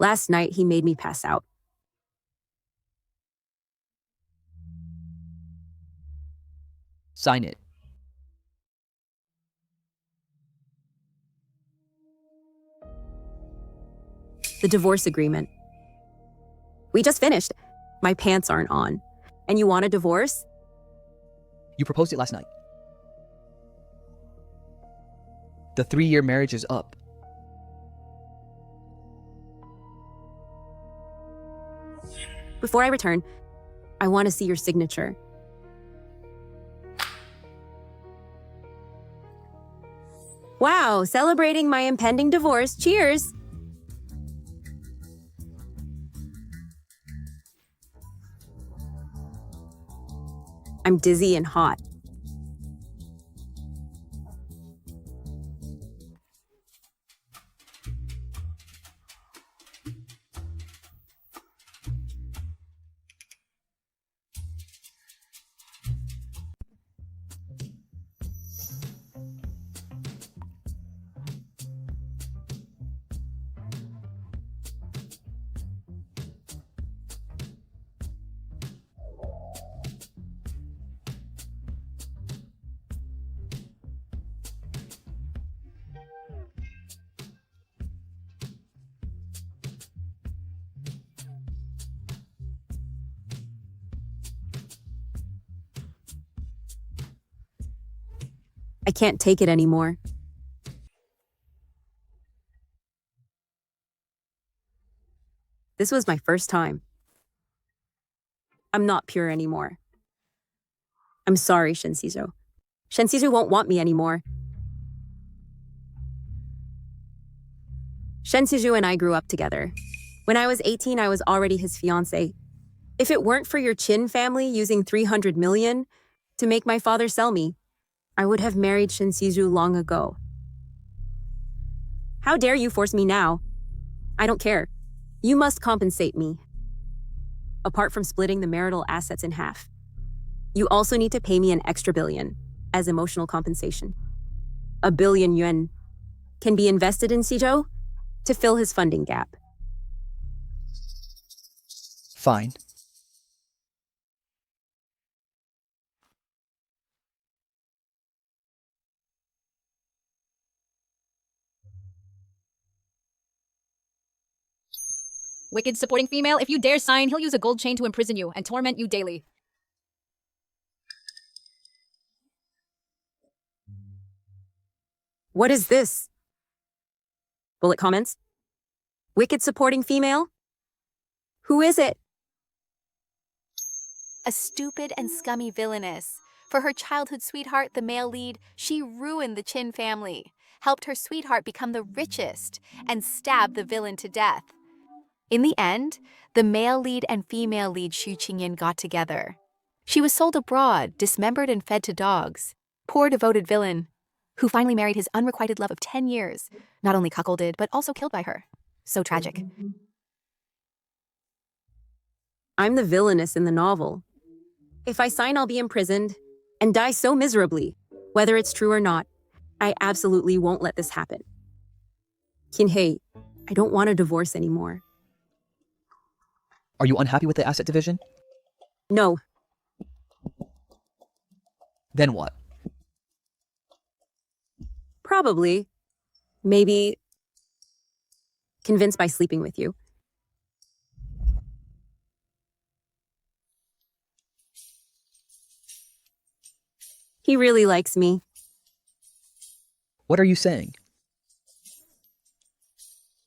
Last night, he made me pass out. Sign it. The divorce agreement. We just finished. My pants aren't on. And you want a divorce? You proposed it last night. The 3-year marriage is up. Before I return, I want to see your signature. Wow, celebrating my impending divorce. Cheers! I'm dizzy and hot. I can't take it anymore. This was my first time. I'm not pure anymore. I'm sorry, Shinsizo. Shinsizo won't want me anymore. Shinsizo and I grew up together. When I was 18, I was already his fiancé. If it weren't for your Chin family using 300 million to make my father sell me, I would have married Shinsizu long ago. How dare you force me now? I don't care. You must compensate me. Apart from splitting the marital assets in half, you also need to pay me an extra billion as emotional compensation. 1 billion yuan can be invested in Sizhou to fill his funding gap. Fine. Wicked supporting female, if you dare sign, he'll use a gold chain to imprison you and torment you daily. What is this? Bullet comments? Wicked supporting female? Who is it? A stupid and scummy villainess. For her childhood sweetheart, the male lead, she ruined the Chin family, helped her sweetheart become the richest, and stabbed the villain to death. In the end, the male lead and female lead Xu Qingyan got together. She was sold abroad, dismembered and fed to dogs. Poor devoted villain, who finally married his unrequited love of 10 years, not only cuckolded, but also killed by her. So tragic. I'm the villainess in the novel. If I sign, I'll be imprisoned and die so miserably. Whether it's true or not, I absolutely won't let this happen. Kinhei, I don't want a divorce anymore. Are you unhappy with the asset division? No. Then what? Probably. Maybe convinced by sleeping with you. He really likes me. What are you saying?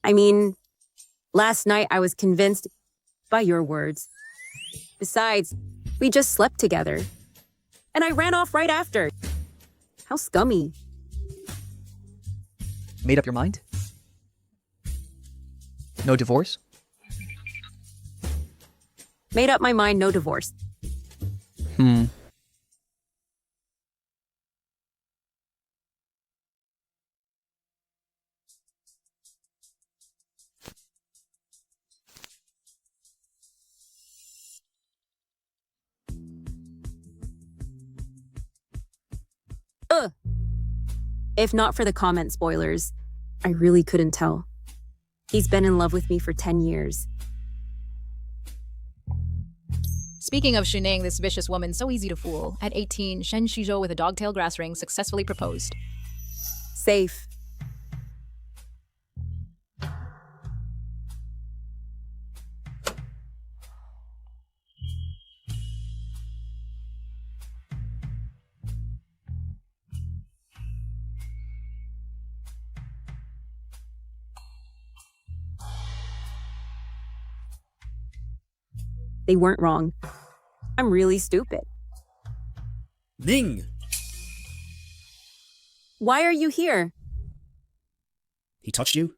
I mean, last night I was convinced by your words. Besides, we just slept together. And I ran off right after. How scummy. Made up your mind? No divorce? Made up my mind, no divorce. If not for the comment spoilers, I really couldn't tell. He's been in love with me for 10 years. Speaking of Shuning, this vicious woman, so easy to fool. At 18, Shen Shizhou with a dogtail grass ring successfully proposed. Safe. They weren't wrong. I'm really stupid. Ning! Why are you here? He touched you?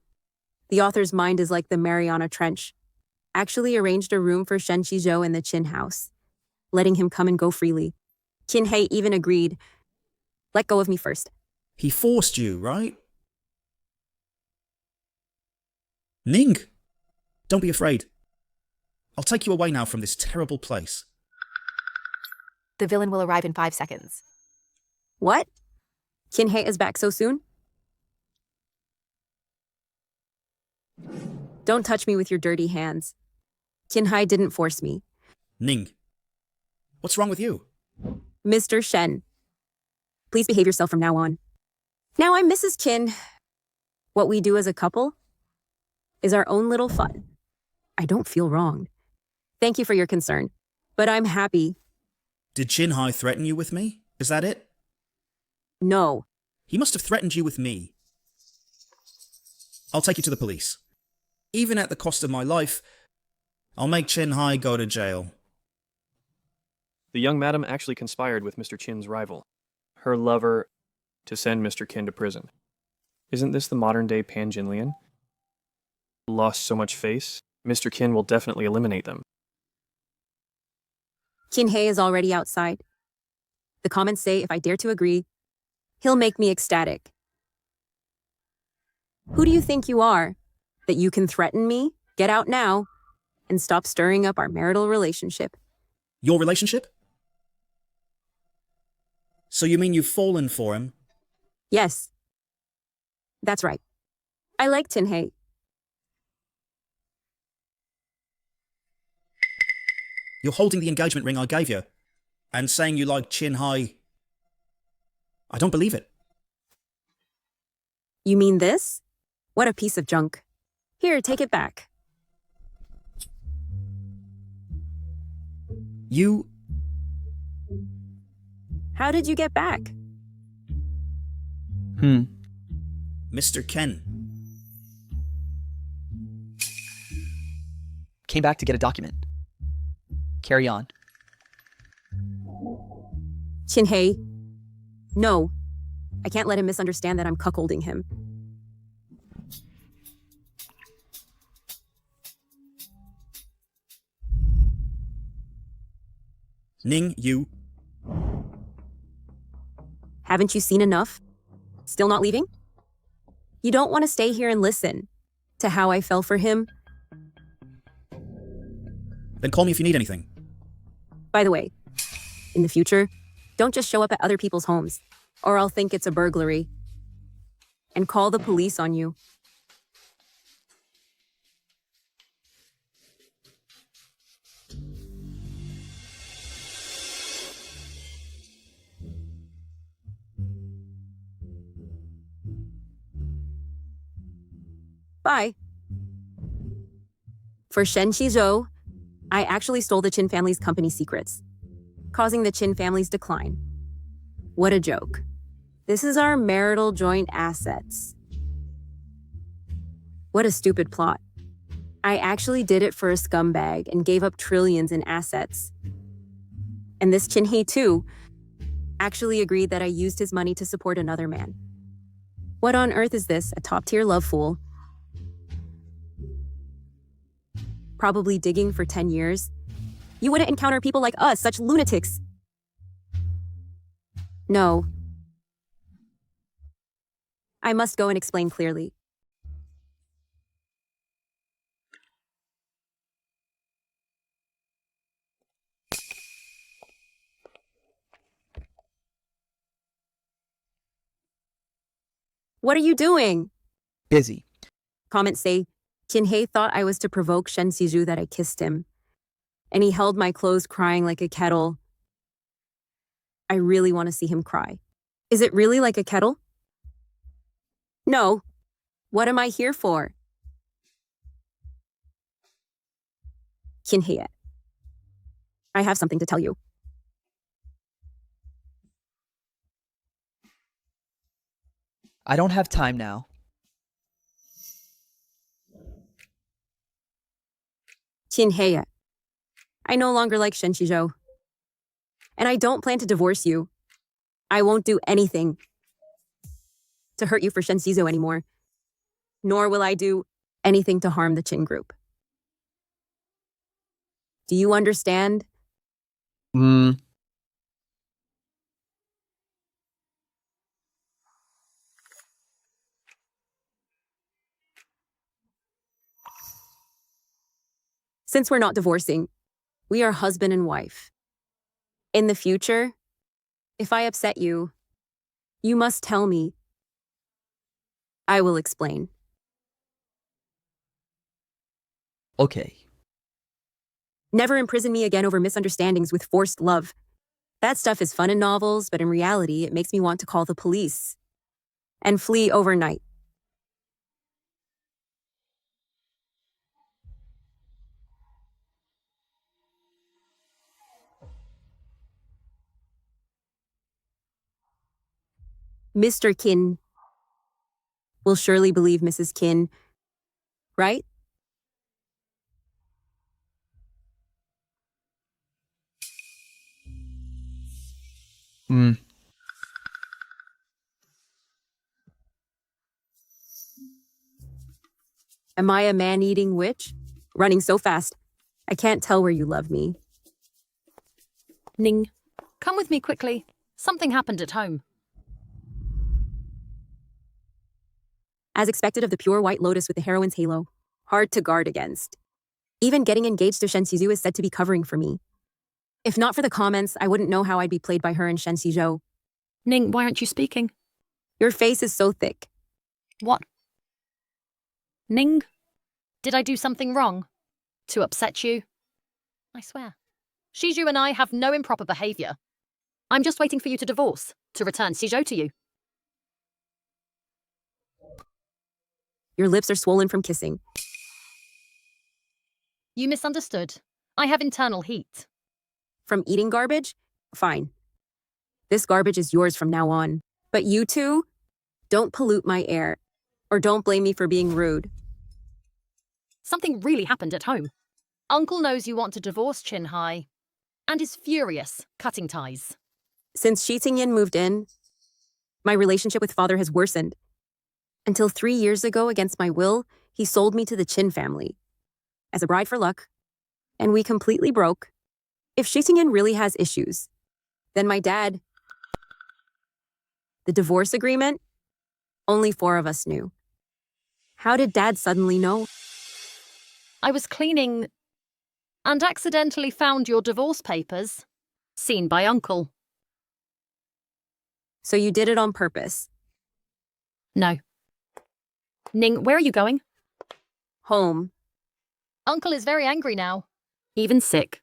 The author's mind is like the Mariana Trench. Actually arranged a room for Shen Shizhou in the Qin house, letting him come and go freely. Qin He even agreed. Let go of me first. He forced you, right? Ning! Don't be afraid. I'll take you away now from this terrible place. The villain will arrive in 5 seconds. What? Qin He is back so soon? Don't touch me with your dirty hands. Qin He didn't force me. Ning, what's wrong with you? Mr. Shen, please behave yourself from now on. Now I'm Mrs. Qin. What we do as a couple is our own little fun. I don't feel wronged. Thank you for your concern, but I'm happy. Did Qin Hai threaten you with me? Is that it? No. He must have threatened you with me. I'll take you to the police. Even at the cost of my life, I'll make Qin Hai go to jail. The young madam actually conspired with Mr. Qin's rival, her lover, to send Mr. Qin to prison. Isn't this the modern-day Pan Jinlian? Lost so much face, Mr. Qin will definitely eliminate them. Qin He is already outside. The comments say if I dare to agree, he'll make me ecstatic. Who do you think you are? That you can threaten me? Get out now and stop stirring up our marital relationship. Your relationship? So you mean you've fallen for him? Yes. That's right. I like Qin He. You're holding the engagement ring I gave you, and saying you like Qin Hai. I don't believe it. You mean this? What a piece of junk. Here, take it back. You... How did you get back? Mr. Ken. Came back to get a document. Carry on. Qin He. No. I can't let him misunderstand that I'm cuckolding him. Ning, you... Haven't you seen enough? Still not leaving? You don't want to stay here and listen to how I fell for him? Then call me if you need anything. By the way, in the future, don't just show up at other people's homes, or I'll think it's a burglary and call the police on you. Bye. For Shen Shizhou, I actually stole the Qin family's company secrets, causing the Qin family's decline. What a joke. This is our marital joint assets. What a stupid plot. I actually did it for a scumbag and gave up trillions in assets. And this Qin He, too, actually agreed that I used his money to support another man. What on earth is this, a top-tier love fool? Probably digging for 10 years. You wouldn't encounter people like us, such lunatics. No. I must go and explain clearly. What are you doing? Busy. Comments say, Kinhei thought I was to provoke Shen Siju that I kissed him, and he held my clothes crying like a kettle. I really want to see him cry. Is it really like a kettle? No. What am I here for? Kinhei, I have something to tell you. I don't have time now. Kinhei, I no longer like Shen Shizhou. And I don't plan to divorce you. I won't do anything to hurt you for Shen Shizhou anymore. Nor will I do anything to harm the Qin group. Do you understand? Since we're not divorcing, we are husband and wife. In the future, if I upset you, you must tell me. I will explain. Okay. Never imprison me again over misunderstandings with forced love. That stuff is fun in novels, but in reality, it makes me want to call the police and flee overnight. Mr. Qin will surely believe Mrs. Qin, right? Am I a man-eating witch? Running so fast, I can't tell where you love me. Ning, come with me quickly. Something happened at home. As expected of the pure white lotus with the heroine's halo, hard to guard against. Even getting engaged to Shen Shizhou is said to be covering for me. If not for the comments, I wouldn't know how I'd be played by her and Shen Shizhou. Ning, why aren't you speaking? Your face is so thick. What? Ning? Did I do something wrong? To upset you? I swear. Shizhou and I have no improper behavior. I'm just waiting for you to divorce, to return Shizhou to you. Your lips are swollen from kissing. You misunderstood. I have internal heat. From eating garbage? Fine. This garbage is yours from now on. But you two, don't pollute my air. Or don't blame me for being rude. Something really happened at home. Uncle knows you want to divorce Qinhai and is furious, cutting ties. Since Shi Tingyin moved in, my relationship with father has worsened. Until 3 years ago, against my will, he sold me to the Qin family as a bride for luck, and we completely broke. If Shi Tingyin really has issues, then my dad... The divorce agreement? Only 4 of us knew. How did Dad suddenly know? I was cleaning and accidentally found your divorce papers, seen by Uncle. So you did it on purpose? No. Ning, where are you going? Home. Uncle is very angry now, even sick.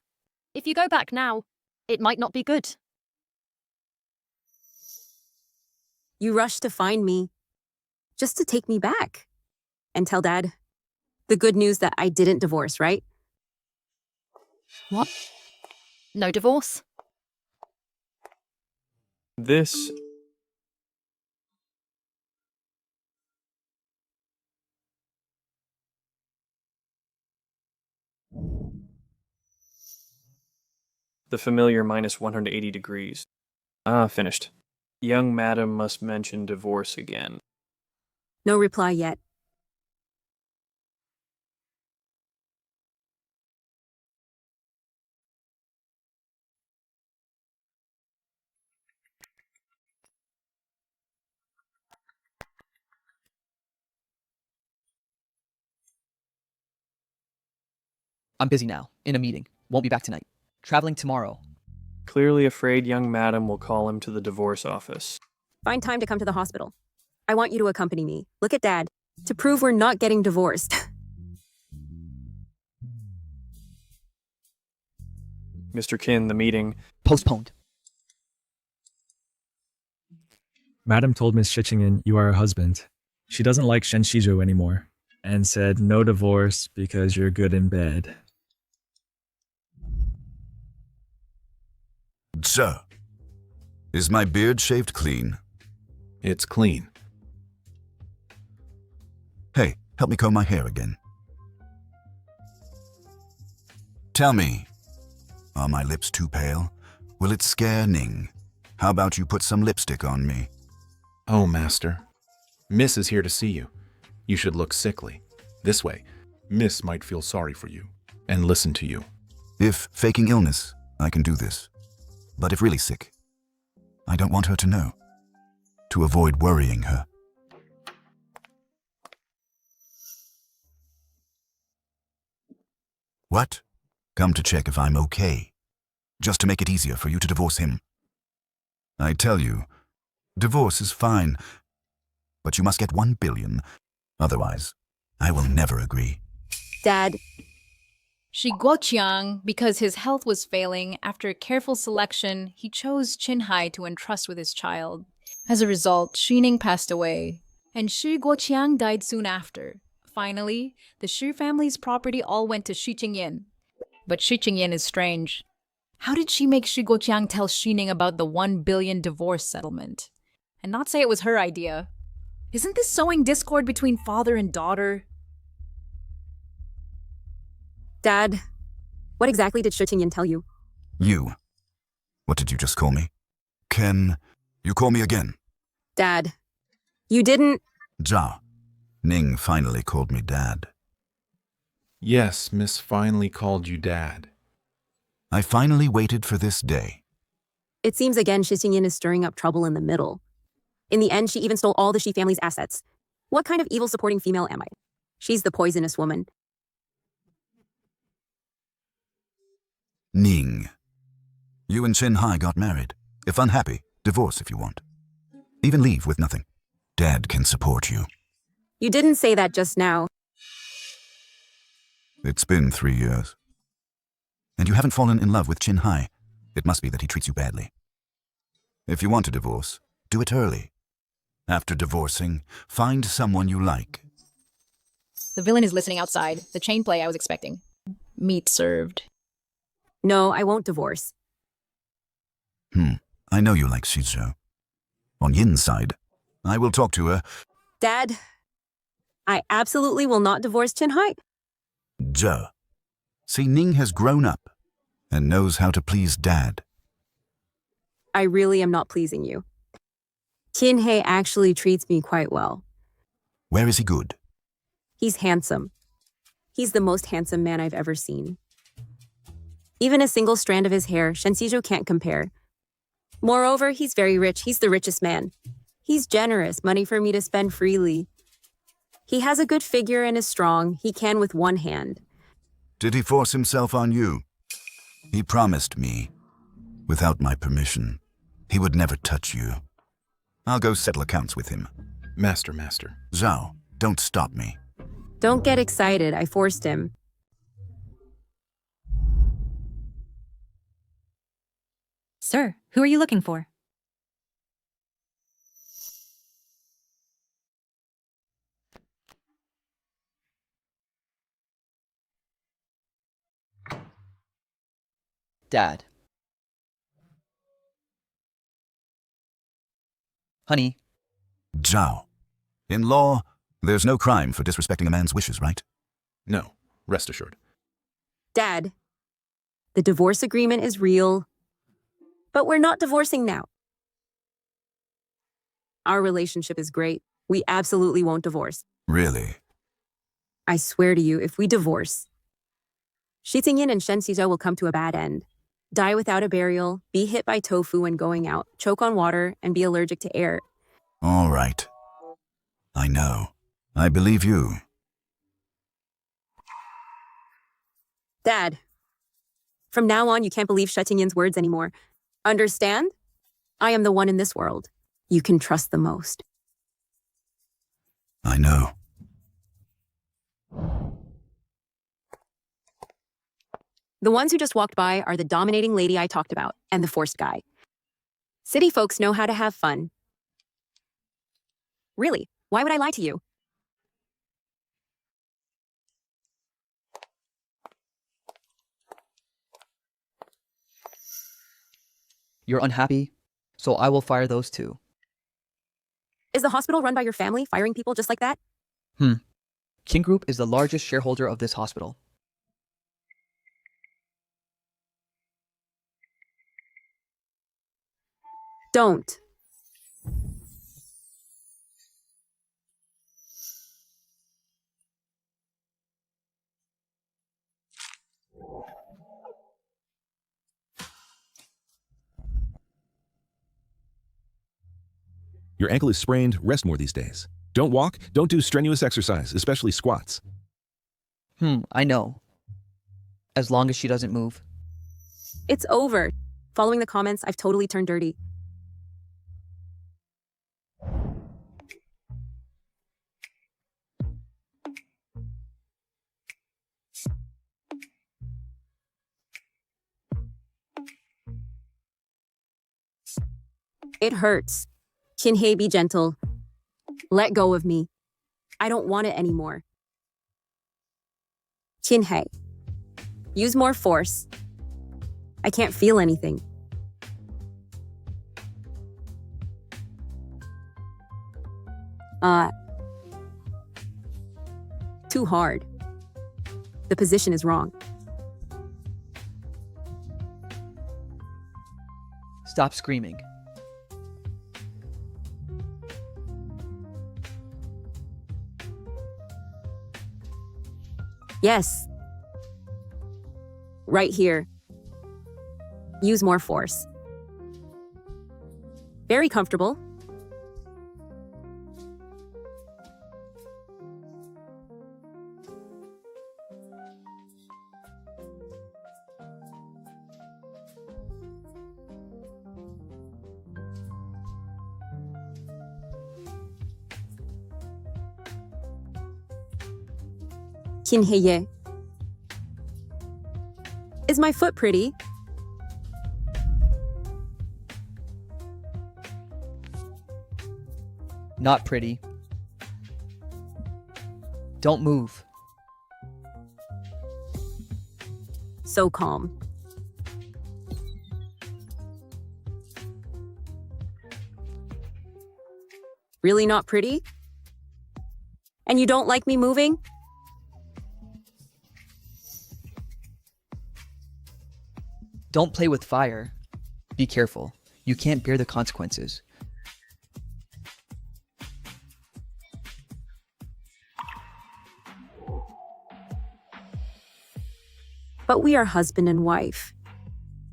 If you go back now, it might not be good. You rushed to find me, just to take me back. And tell Dad the good news that I didn't divorce, right? What? No divorce? This... The familiar minus 180 degrees. Finished. Young madam must mention divorce again. No reply yet. I'm busy now, in a meeting. Won't be back tonight. Traveling tomorrow. Clearly afraid young madam will call him to the divorce office. Find time to come to the hospital. I want you to accompany me. Look at Dad. To prove we're not getting divorced. Mr. Qin the meeting. Postponed. Madam told Miss Shichingen you are her husband. She doesn't like Shen Shizhou anymore, and said no divorce because you're good in bed. Sir, is my beard shaved clean? It's clean. Hey, help me comb my hair again. Tell me, are my lips too pale? Will it scare Ning? How about you put some lipstick on me? Oh, Master. Miss is here to see you. You should look sickly. This way, Miss might feel sorry for you and listen to you. If faking illness, I can do this. But if really sick, I don't want her to know. To avoid worrying her. What? Come to check if I'm okay. Just to make it easier for you to divorce him. I tell you, divorce is fine, but you must get 1 billion. Otherwise, I will never agree. Dad, Shi Guoqiang, because his health was failing, after careful selection, he chose Qinhai to entrust with his child. As a result, Xining passed away, and Shi Guoqiang died soon after. Finally, the Shi family's property all went to Shi Qingyin. But Shi Qingyin is strange. How did she make Shi Guoqiang tell Xining about the 1 billion divorce settlement? And not say it was her idea. Isn't this sowing discord between father and daughter? Dad, what exactly did Shichingen tell you? You. What did you just call me? Ken, you call me again. Dad, you didn't... Zhao. Ning finally called me Dad. Yes, Miss finally called you Dad. I finally waited for this day. It seems again Shichingen is stirring up trouble in the middle. In the end, she even stole all the Shi family's assets. What kind of evil supporting female am I? She's the poisonous woman. Ning. You and Qinhai got married. If unhappy, divorce if you want. Even leave with nothing. Dad can support you. You didn't say that just now. It's been 3 years. And you haven't fallen in love with Qinhai. It must be that he treats you badly. If you want to divorce, do it early. After divorcing, find someone you like. The villain is listening outside. The chain play I was expecting. Meat served. No, I won't divorce. I know you like Shizhou. On Yin's side, I will talk to her. Dad, I absolutely will not divorce Qinhai. Zhe. See, Ning has grown up and knows how to please Dad. I really am not pleasing you. Qinhai actually treats me quite well. Where is he good? He's handsome. He's the most handsome man I've ever seen. Even a single strand of his hair, Shen Shizhou can't compare. Moreover, he's very rich. He's the richest man. He's generous, money for me to spend freely. He has a good figure and is strong. He can with one hand. Did he force himself on you? He promised me, without my permission, he would never touch you. I'll go settle accounts with him. Master. Zhao, don't stop me. Don't get excited. I forced him. Sir, who are you looking for? Dad. Honey, Zhao. In law, there's no crime for disrespecting a man's wishes, right? No, rest assured. Dad, the divorce agreement is real, but we're not divorcing now. Our relationship is great. We absolutely won't divorce. Really? I swear to you, if we divorce, Shi Tingyin and Shen Shizhou will come to a bad end. Die without a burial, be hit by tofu when going out, choke on water, and be allergic to air. All right. I know. I believe you. Dad, from now on, you can't believe Shi Tingyin's words anymore. Understand? I am the one in this world you can trust the most. I know. The ones who just walked by are the dominating lady I talked about and the forced guy. City folks know how to have fun. Really, why would I lie to you? You're unhappy, so I will fire those two. Is the hospital run by your family, firing people just like that? King Group is the largest shareholder of this hospital. Don't. Your ankle is sprained, rest more these days. Don't walk, don't do strenuous exercise, especially squats. I know. As long as she doesn't move. It's over. Following the comments, I've totally turned dirty. It hurts. Kinhei, be gentle. Let go of me. I don't want it anymore. Kinhei, use more force. I can't feel anything. Too hard. The position is wrong. Stop screaming. Yes. Right here. Use more force. Very comfortable. Kinheye. Is my foot pretty? Not pretty. Don't move. So calm. Really not pretty? And you don't like me moving? Don't play with fire. Be careful. You can't bear the consequences. But we are husband and wife.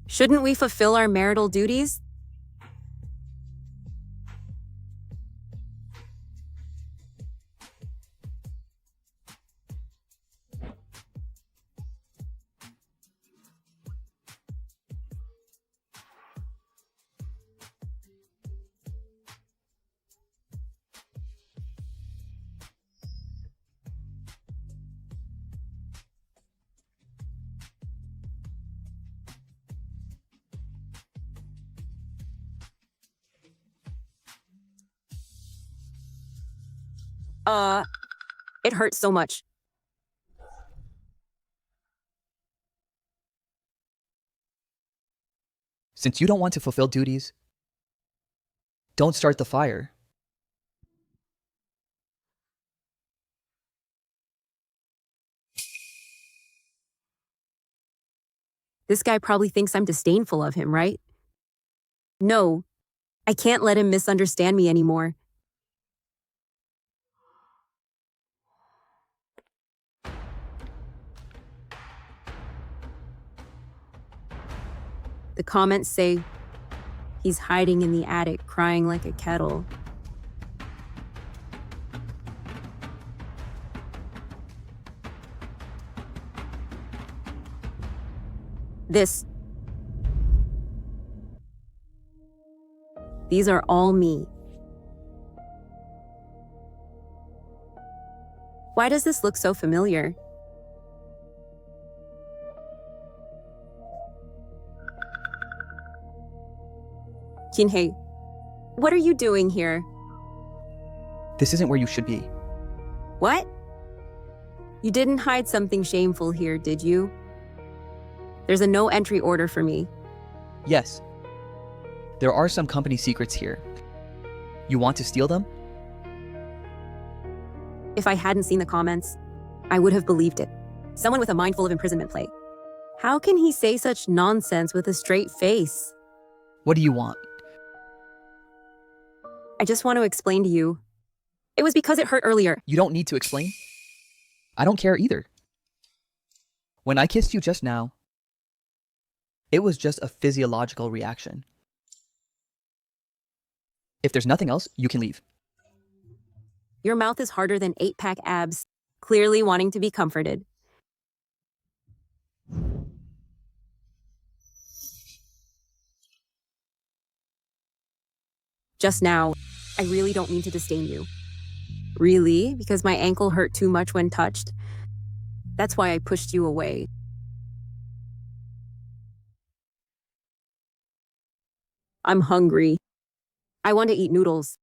Shouldn't we fulfill our marital duties? It hurts so much. Since you don't want to fulfill duties, don't start the fire. This guy probably thinks I'm disdainful of him, right? No, I can't let him misunderstand me anymore. The comments say he's hiding in the attic, crying like a kettle. These are all me. Why does this look so familiar? Kinhei, what are you doing here? This isn't where you should be. What? You didn't hide something shameful here, did you? There's a no entry order for me. Yes. There are some company secrets here. You want to steal them? If I hadn't seen the comments, I would have believed it. Someone with a mind full of imprisonment play. How can he say such nonsense with a straight face? What do you want? I just want to explain to you. It was because it hurt earlier. You don't need to explain. I don't care either. When I kissed you just now, it was just a physiological reaction. If there's nothing else, you can leave. Your mouth is harder than 8-pack abs, clearly wanting to be comforted. Just now, I really don't mean to disdain you. Really? Because my ankle hurt too much when touched? That's why I pushed you away. I'm hungry. I want to eat noodles.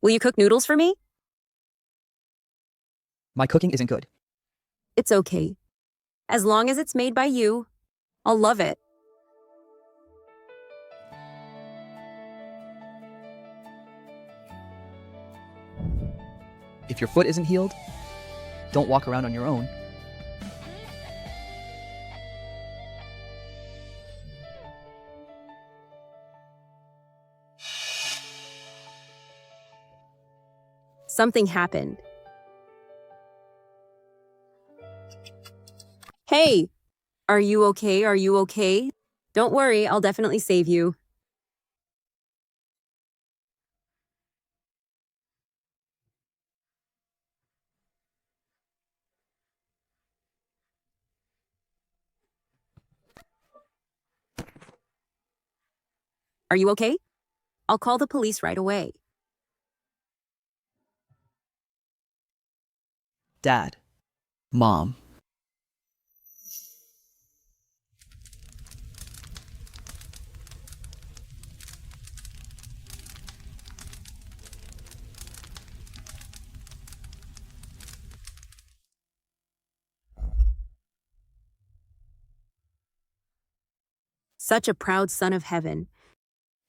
Will you cook noodles for me? My cooking isn't good. It's okay. As long as it's made by you, I'll love it. If your foot isn't healed, don't walk around on your own. Something happened. Hey! Are you okay? Are you okay? Don't worry, I'll definitely save you. Are you okay? I'll call the police right away. Dad. Mom. Such a proud son of heaven.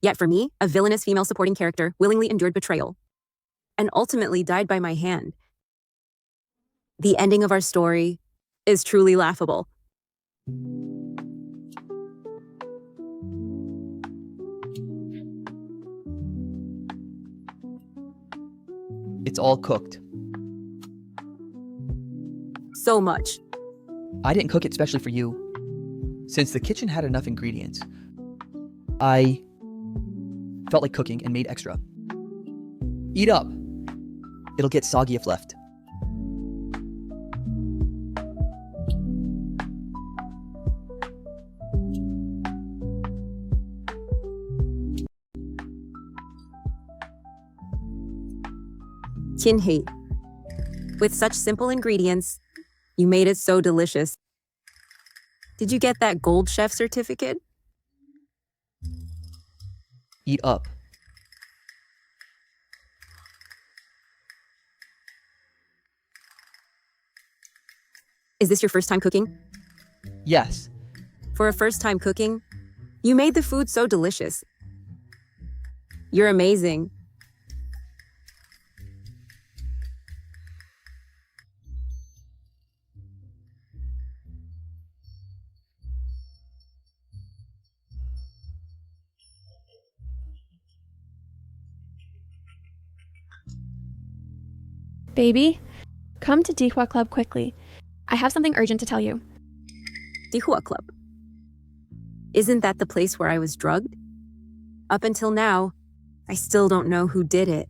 Yet for me, a villainous female supporting character willingly endured betrayal and ultimately died by my hand. The ending of our story is truly laughable. It's all cooked. So much. I didn't cook it specially for you. Since the kitchen had enough ingredients, I felt like cooking and made extra. Eat up. It'll get soggy if left. Kinhei. With such simple ingredients, you made it so delicious. Did you get that gold chef certificate? Eat up. Is this your first time cooking? Yes. For a first time cooking, you made the food so delicious. You're amazing. Baby, come to Dihua Club quickly. I have something urgent to tell you. Dihua Club. Isn't that the place where I was drugged? Up until now, I still don't know who did it.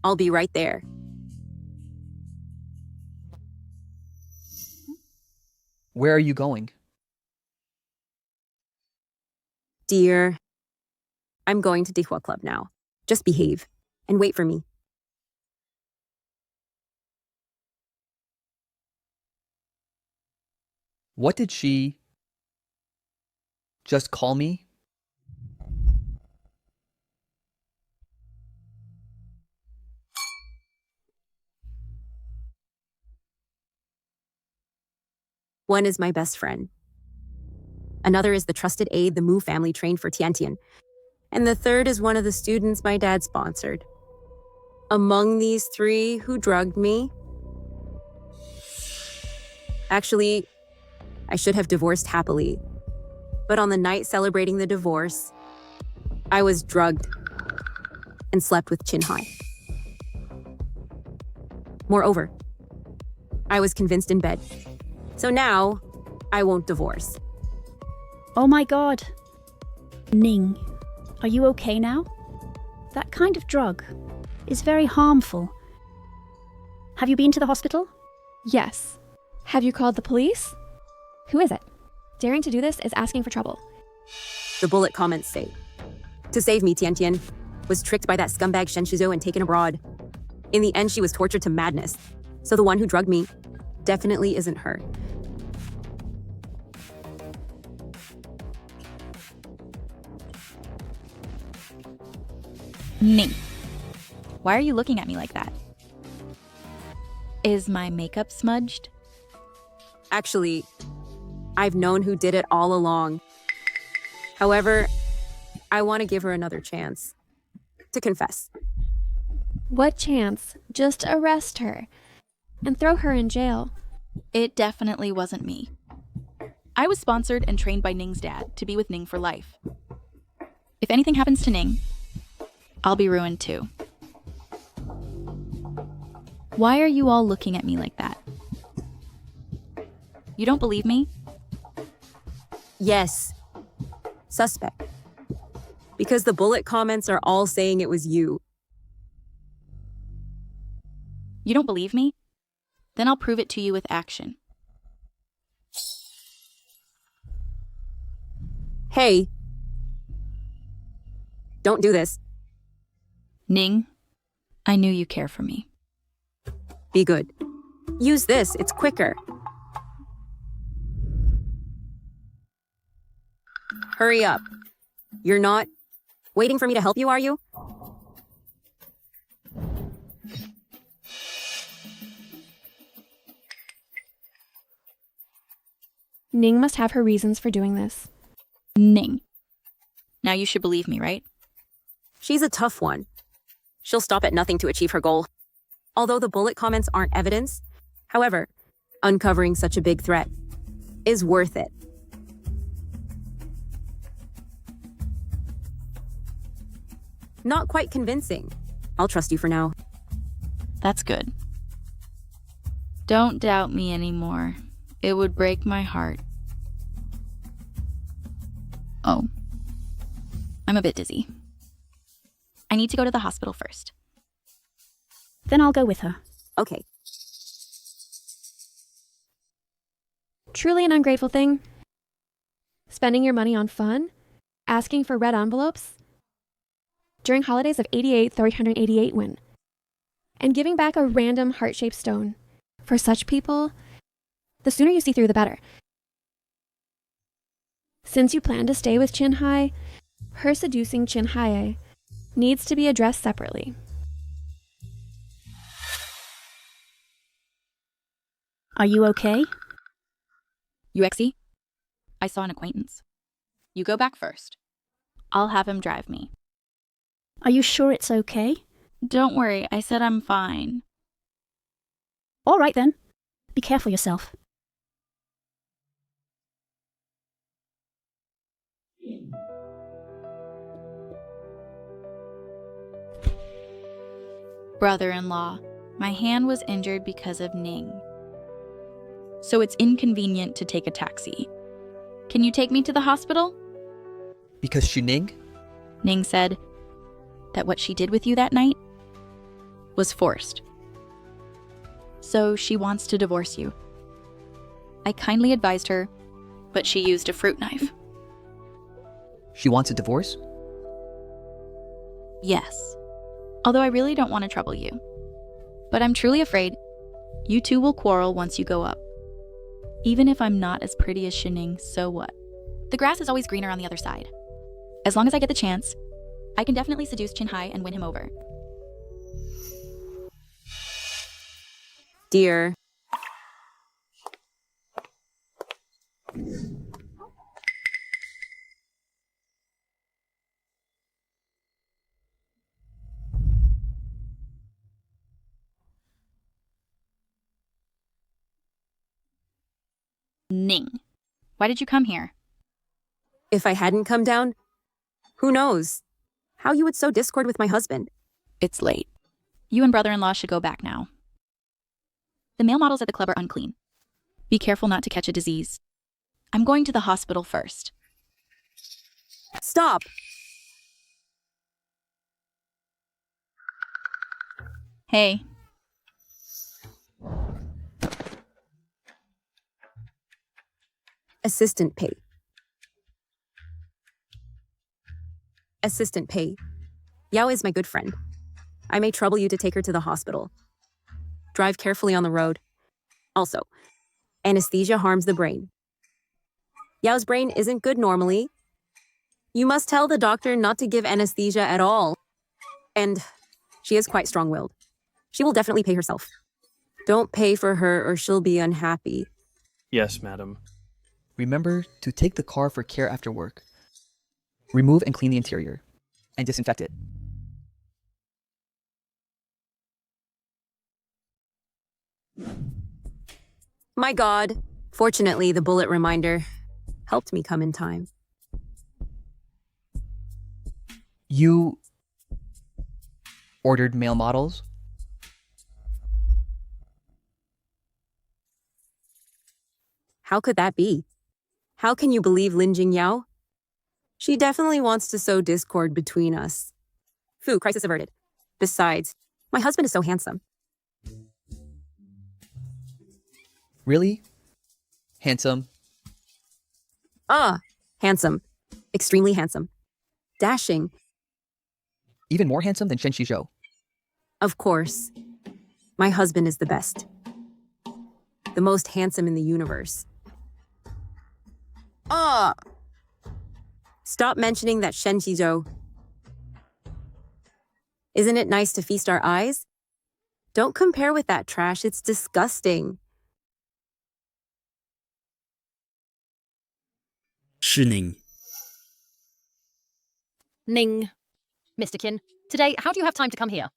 I'll be right there. Where are you going? Dear, I'm going to Dihua Club now. Just behave and wait for me. What did she just call me? One is my best friend. Another is the trusted aide the Mu family trained for Tiantian. And the third is one of the students my dad sponsored. Among these three, who drugged me? Actually, I should have divorced happily. But on the night celebrating the divorce, I was drugged and slept with Chin Hai. Moreover, I was convinced in bed. So now, I won't divorce. Oh my god. Ning, are you okay now? That kind of drug is very harmful. Have you been to the hospital? Yes. Have you called the police? Who is it? Daring to do this is asking for trouble. The bullet comments say, to save me, Tiantian was tricked by that scumbag Shen Shizhou and taken abroad. In the end, she was tortured to madness. So the one who drugged me definitely isn't her. Ning, why are you looking at me like that? Is my makeup smudged? Actually, I've known who did it all along. However, I want to give her another chance to confess. What chance? Just arrest her and throw her in jail. It definitely wasn't me. I was sponsored and trained by Ning's dad to be with Ning for life. If anything happens to Ning, I'll be ruined too. Why are you all looking at me like that? You don't believe me? Yes. Suspect. Because the bullet comments are all saying it was you. You don't believe me? Then I'll prove it to you with action. Hey. Don't do this. Ning, I knew you care for me. Be good. Use this, it's quicker. Hurry up. You're not waiting for me to help you, are you? Ning must have her reasons for doing this. Ning. Now you should believe me, right? She's a tough one. She'll stop at nothing to achieve her goal. Although the bullet comments aren't evidence, however, uncovering such a big threat is worth it. Not quite convincing. I'll trust you for now. That's good. Don't doubt me anymore. It would break my heart. Oh. I'm a bit dizzy. I need to go to the hospital first. Then I'll go with her. Okay. Truly an ungrateful thing. Spending your money on fun, asking for red envelopes during holidays of 88,388 win, and giving back a random heart-shaped stone. For such people, the sooner you see through, the better. Since you plan to stay with Chin Hai, her seducing Chin Hai needs to be addressed separately. Are you okay? UXE? I saw an acquaintance. You go back first. I'll have him drive me. Are you sure it's okay? Don't worry, I said I'm fine. All right then. Be careful yourself. Brother-in-law, my hand was injured because of Ning. So it's inconvenient to take a taxi. Can you take me to the hospital? Because she Ning? Ning said that what she did with you that night was forced. So she wants to divorce you. I kindly advised her, but she used a fruit knife. She wants a divorce? Yes. Although I really don't want to trouble you. But I'm truly afraid you two will quarrel once you go up. Even if I'm not as pretty as Shining, so what? The grass is always greener on the other side. As long as I get the chance, I can definitely seduce Chin Hai and win him over. Dear. Ning. Why did you come here? If I hadn't come down, who knows how you would sow discord with my husband. It's late. You and brother-in-law should go back now. The male models at the club are unclean. Be careful not to catch a disease. I'm going to the hospital first. Stop! Hey. Assistant pay. Assistant pay. Yao is my good friend. I may trouble you to take her to the hospital. Drive carefully on the road. Also, anesthesia harms the brain. Yao's brain isn't good normally. You must tell the doctor not to give anesthesia at all. And she is quite strong-willed. She will definitely pay herself. Don't pay for her or she'll be unhappy. Yes, madam. Remember to take the car for care after work. Remove and clean the interior, and disinfect it. My God. Fortunately, the bullet reminder helped me come in time. You ordered male models? How could that be? How can you believe Lin Jingyao? She definitely wants to sow discord between us. Fu, crisis averted. Besides, my husband is so handsome. Really? Handsome? Handsome. Extremely handsome. Dashing. Even more handsome than Shen Shizhou. Of course. My husband is the best. The most handsome in the universe. Stop mentioning that Shen Shizhou. Isn't it nice to feast our eyes? Don't compare with that trash, it's disgusting. Shining. Ning. Mr. Qin, today, how do you have time to come here?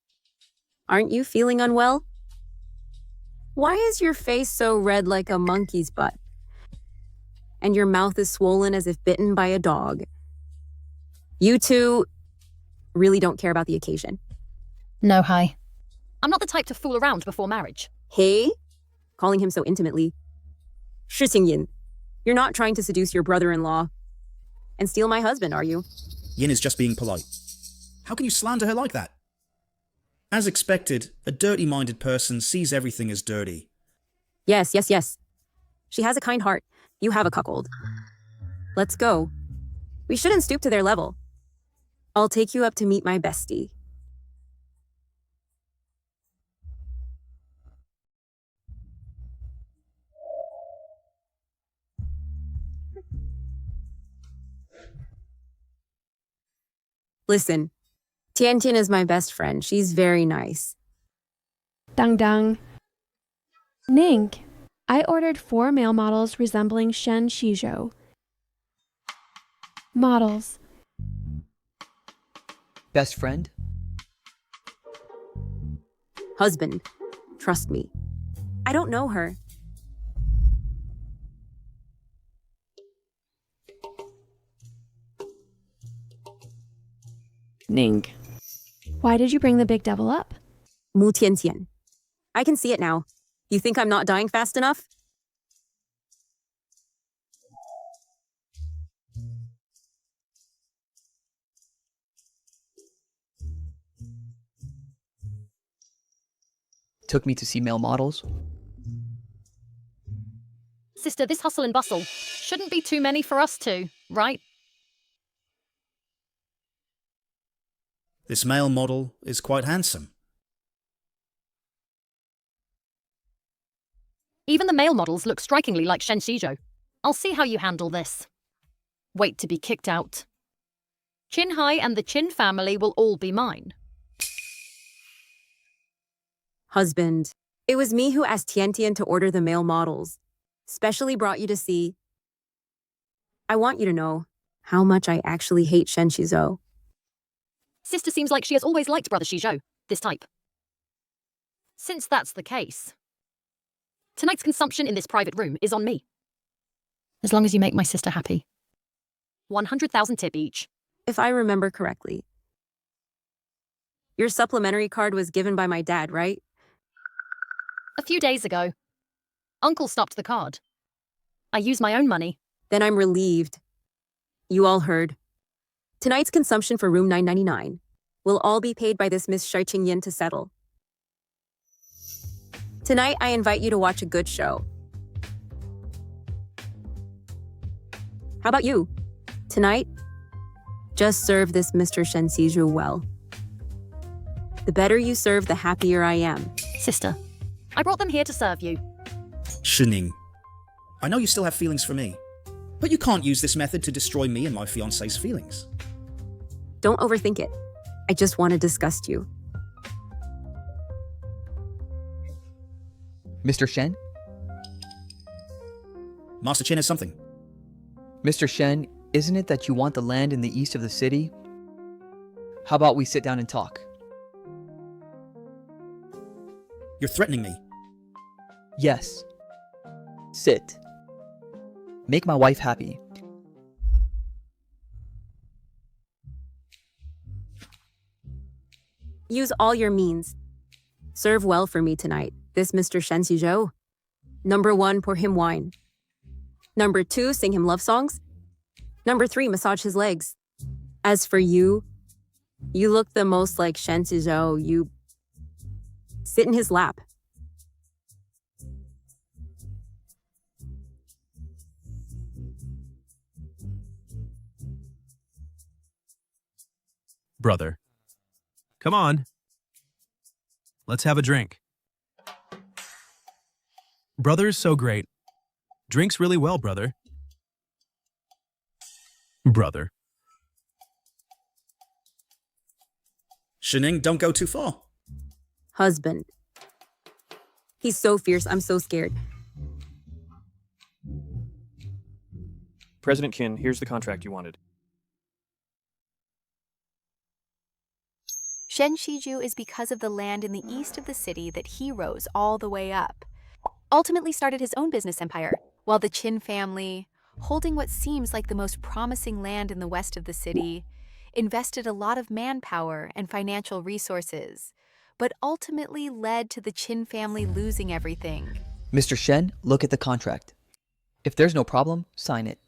Aren't you feeling unwell? Why is your face so red like a monkey's butt? And your mouth is swollen as if bitten by a dog. You two really don't care about the occasion. No, hi. I'm not the type to fool around before marriage. Hey? Calling him so intimately. Shi Qingyin, you're not trying to seduce your brother-in-law and steal my husband, are you? Yin is just being polite. How can you slander her like that? As expected, a dirty-minded person sees everything as dirty. Yes. She has a kind heart. You have a cuckold. Let's go. We shouldn't stoop to their level. I'll take you up to meet my bestie. Listen, Tiantian is my best friend. She's very nice. Dang dang. Ning, I ordered 4 male models resembling Shen Shizhou. Models. Best friend? Husband. Trust me. I don't know her. Ning. Why did you bring the big devil up? Mu Tiantian. I can see it now. You think I'm not dying fast enough? Took me to see male models? Sister, this hustle and bustle shouldn't be too many for us two, right? This male model is quite handsome. Even the male models look strikingly like Shen Shizhou. I'll see how you handle this. Wait to be kicked out. Qin Hai and the Qin family will all be mine. Husband. It was me who asked Tiantian to order the male models. Specially brought you to see I want you to know how much I actually hate Shen Shizhou. Sister seems like she has always liked Brother Shizhou, this type. Since that's the case, tonight's consumption in this private room is on me. As long as you make my sister happy. 100,000 tip each. If I remember correctly. Your supplementary card was given by my dad, right? A few days ago, Uncle stopped the card. I used my own money. Then I'm relieved. You all heard. Tonight's consumption for room 999 will all be paid by this Miss Shai Yin to settle. Tonight, I invite you to watch a good show. How about you? Tonight, just serve this Mr. Shen Shizhou well. The better you serve, the happier I am. Sister, I brought them here to serve you. Shining, I know you still have feelings for me, but you can't use this method to destroy me and my fiancé's feelings. Don't overthink it. I just want to disgust you. Mr. Shen? Master Chin has something. Mr. Shen, isn't it that you want the land in the east of the city? How about we sit down and talk? You're threatening me. Yes. Sit. Make my wife happy. Use all your means. Serve well for me tonight, this Mr. Shen Shizhou. Number 1, pour him wine. Number 2, sing him love songs. Number 3, massage his legs. As for you, you look the most like Shen Shizhou. You sit in his lap. Brother, come on. Let's have a drink. Brother's so great. Drinks really well, brother. Brother. Shining, don't go too far. Husband. He's so fierce, I'm so scared. President Qin, here's the contract you wanted. Shen Shizhou is because of the land in the east of the city that he rose all the way up. Ultimately started his own business empire, while the Qin family, holding what seems like the most promising land in the west of the city, invested a lot of manpower and financial resources, but ultimately led to the Qin family losing everything. Mr. Shen, look at the contract. If there's no problem, sign it.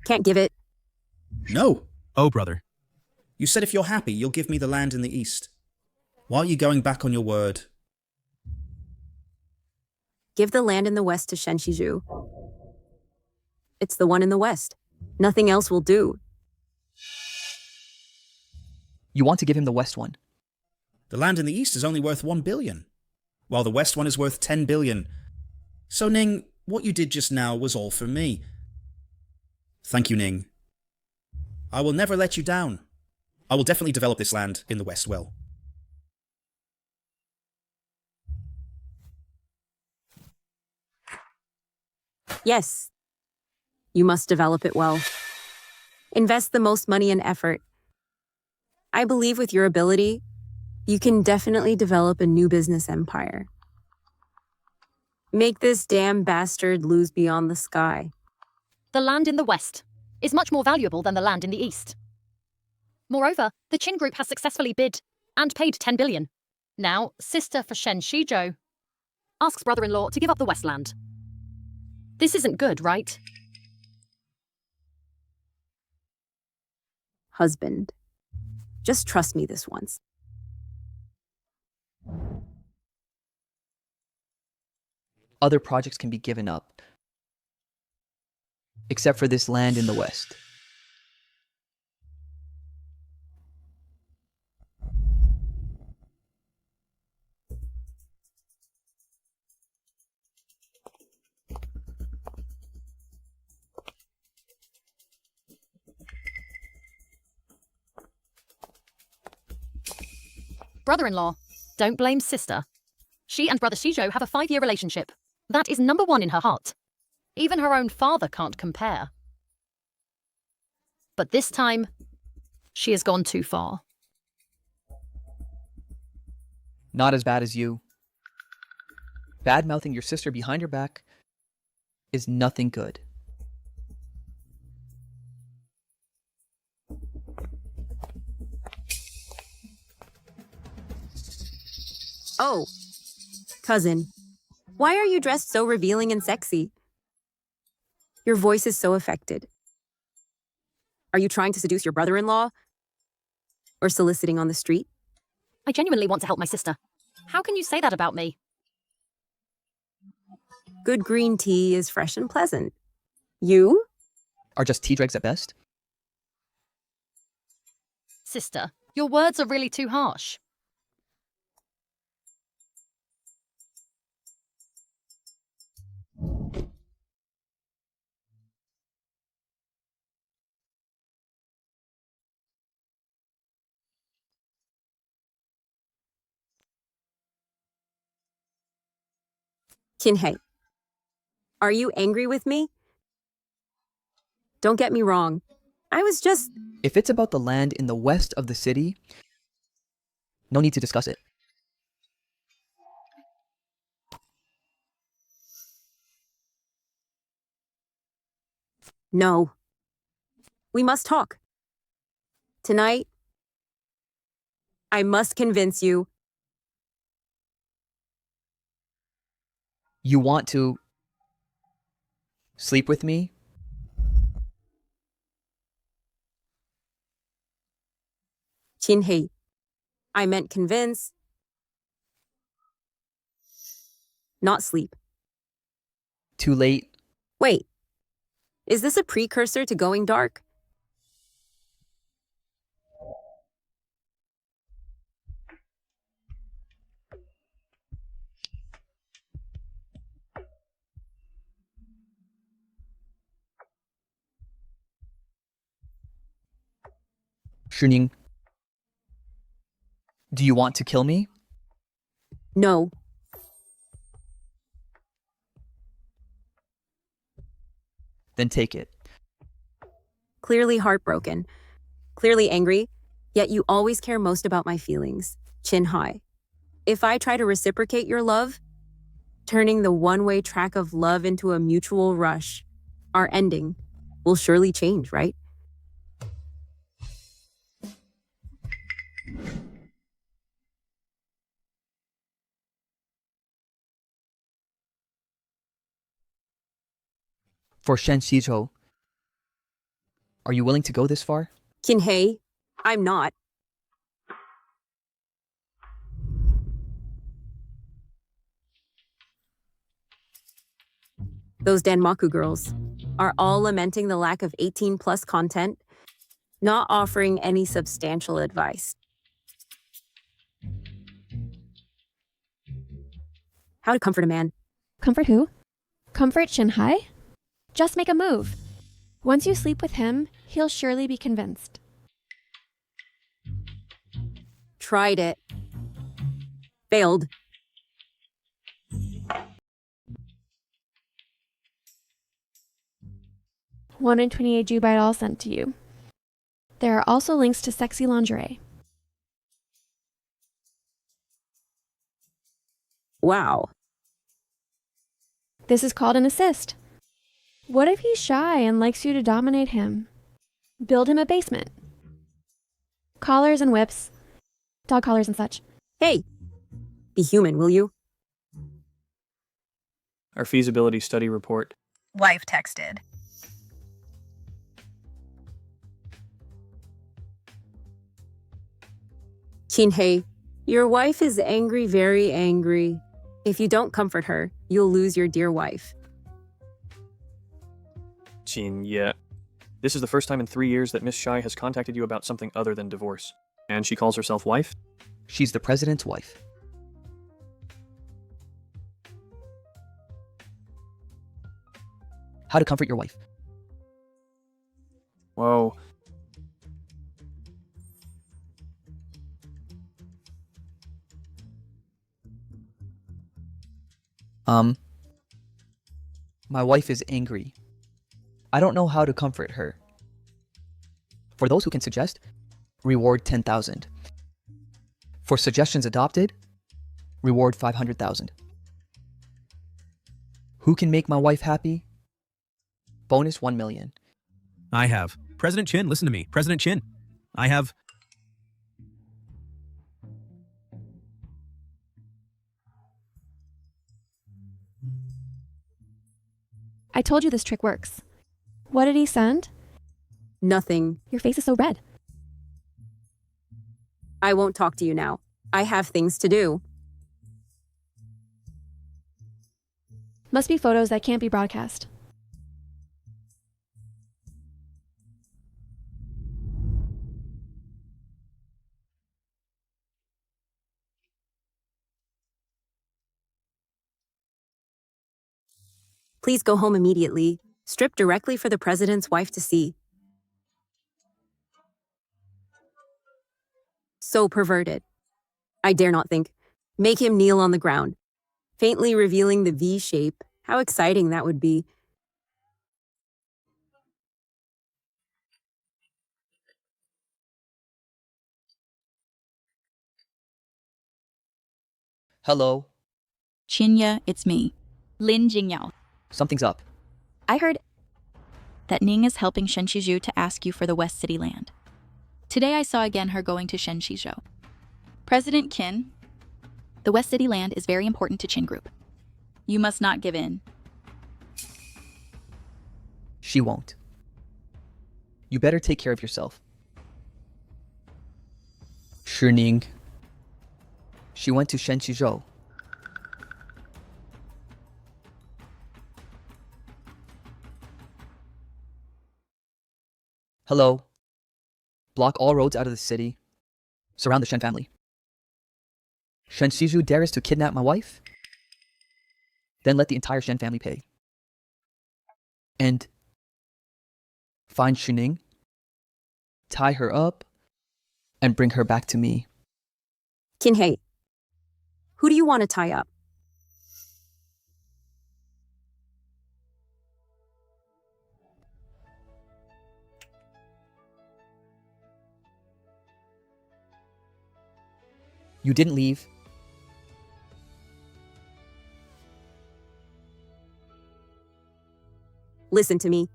Can't give it. No. Oh, brother. You said if you're happy, you'll give me the land in the east. Why are you going back on your word? Give the land in the west to Shen Shizhou. It's the one in the west. Nothing else will do. You want to give him the west one. The land in the east is only worth 1 billion, while the west one is worth 10 billion. So Ning, what you did just now was all for me. Thank you, Ning. I will never let you down. I will definitely develop this land in the west well. Yes. You must develop it well. Invest the most money and effort. I believe with your ability, you can definitely develop a new business empire. Make this damn bastard lose beyond the sky. The land in the west is much more valuable than the land in the east. Moreover, the Qin group has successfully bid and paid 10 billion. Now, sister for Shen Shizhou asks brother-in-law to give up the westland. This isn't good, right? Husband. Just trust me this once. Other projects can be given up, except for this land in the west. Brother-in-law, don't blame sister. She and brother Shizhou have a 5-year relationship. That is number 1 in her heart. Even her own father can't compare. But this time, she has gone too far. Not as bad as you. Bad-mouthing your sister behind your back is nothing good. Oh, cousin, why are you dressed so revealing and sexy? Your voice is so affected. Are you trying to seduce your brother-in-law? Or soliciting on the street? I genuinely want to help my sister. How can you say that about me? Good green tea is fresh and pleasant. You? Are just tea dregs at best? Sister, your words are really too harsh. Kinhei, are you angry with me? Don't get me wrong. I was just... If it's about the land in the west of the city, no need to discuss it. No. We must talk. Tonight, I must convince you. You want to sleep with me? Kinhei, I meant convince, not sleep. Too late? Wait, is this a precursor to going dark? Shuning, do you want to kill me? No. Then take it. Clearly heartbroken, clearly angry, yet you always care most about my feelings. Chin high. If I try to reciprocate your love, turning the one-way track of love into a mutual rush, our ending will surely change, right? For Shen Shizhou, are you willing to go this far? Kinhei, I'm not. Those Danmaku girls are all lamenting the lack of 18-plus content, not offering any substantial advice. How to comfort a man. Comfort who? Comfort Shinhai? Just make a move. Once you sleep with him, he'll surely be convinced. Tried it. Failed. One in 28 Jubai all sent to you. There are also links to sexy lingerie. Wow. This is called an assist. What if he's shy and likes you to dominate him? Build him a basement. Collars and whips. Dog collars and such. Hey, be human, will you? Our feasibility study report. Wife texted. Kinhei, your wife is angry, very angry. If you don't comfort her, you'll lose your dear wife. Chin, yeah. This is the first time in 3 years that Miss Shai has contacted you about something other than divorce. And she calls herself wife? She's the president's wife. How to comfort your wife. Whoa. My wife is angry. I don't know how to comfort her. For those who can suggest, reward 10,000. For suggestions adopted, reward 500,000. Who can make my wife happy? Bonus 1 million. I have. President Chin, listen to me. President Chin. I have. I told you this trick works. What did he send? Nothing. Your face is so red. I won't talk to you now. I have things to do. Must be photos that can't be broadcast. Please go home immediately. Strip directly for the president's wife to see. So perverted. I dare not think. Make him kneel on the ground, faintly revealing the V shape. How exciting that would be. Hello. Chinya, it's me. Lin Jingyao. Something's up. I heard that Ning is helping Shen Shizhu to ask you for the West City land. Today I saw again her going to Shen Shizhou. President Qin, the West City land is very important to Qin Group. You must not give in. She won't. You better take care of yourself. Shining. She went to Shen Shizhou. Hello. Block all roads out of the city. Surround the Shen family. Shen Shizhu dares to kidnap my wife? Then let the entire Shen family pay. And find Shining, tie her up, and bring her back to me. Kinhei, who do you want to tie up? You didn't leave. Listen to me.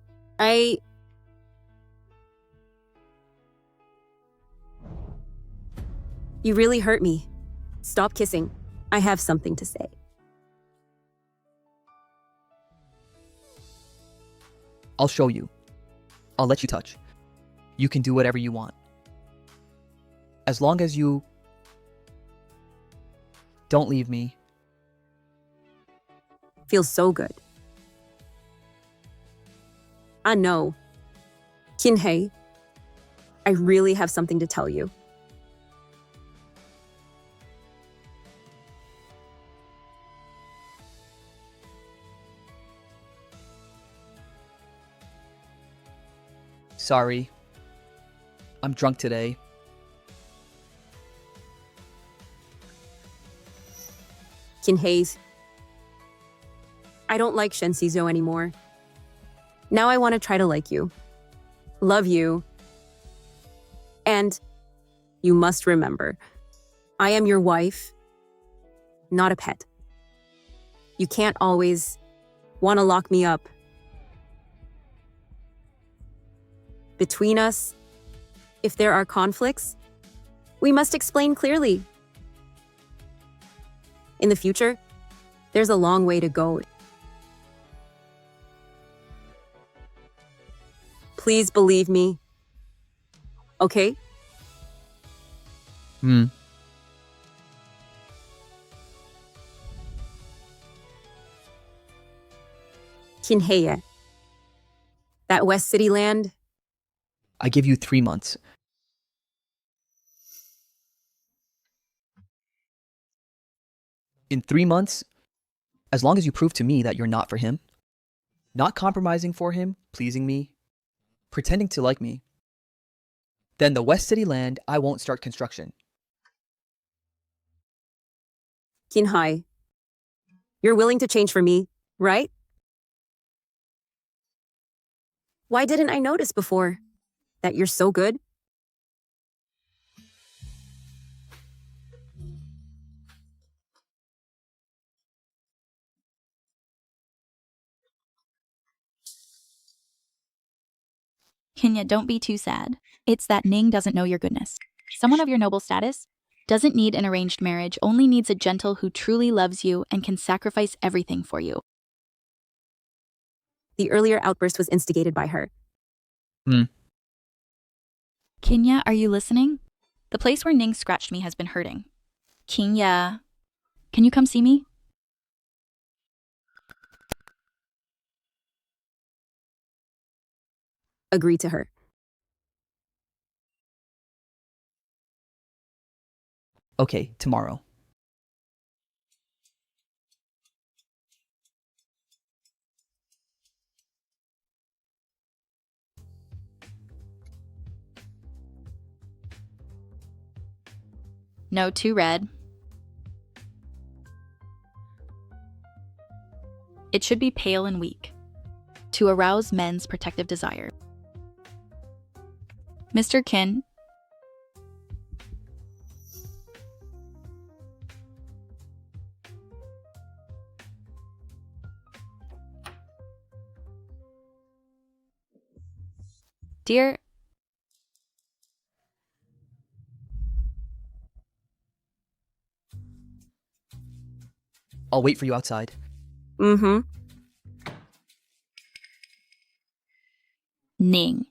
You really hurt me. Stop kissing. I have something to say. I'll show you. I'll let you touch. You can do whatever you want. As long as you don't leave me. Feels so good. I know. Kinhei, I really have something to tell you. Sorry. I'm drunk today. Kinhei, I don't like Shen Shizhou anymore. Now I want to try to like you. Love you. And you must remember, I am your wife, not a pet. You can't always want to lock me up. Between us, if there are conflicts, we must explain clearly. In the future, there's a long way to go. Please believe me. Okay? Kinhei, that West City land, I give you 3 months. In 3 months, as long as you prove to me that you're not for him, not compromising for him, pleasing me, pretending to like me, then the West City land, I won't start construction. Kinhei, you're willing to change for me, right? Why didn't I notice before? That you're so good? Kenya, don't be too sad. It's that Ning doesn't know your goodness. Someone of your noble status doesn't need an arranged marriage, only needs a gentle who truly loves you and can sacrifice everything for you. The earlier outburst was instigated by her. Kenya, are you listening? The place where Ning scratched me has been hurting. Kenya, can you come see me? Agree to her. Okay, tomorrow. No, too red. It should be pale and weak, to arouse men's protective desire. Mr. Kin, dear, I'll wait for you outside. Mm-hmm. Ning.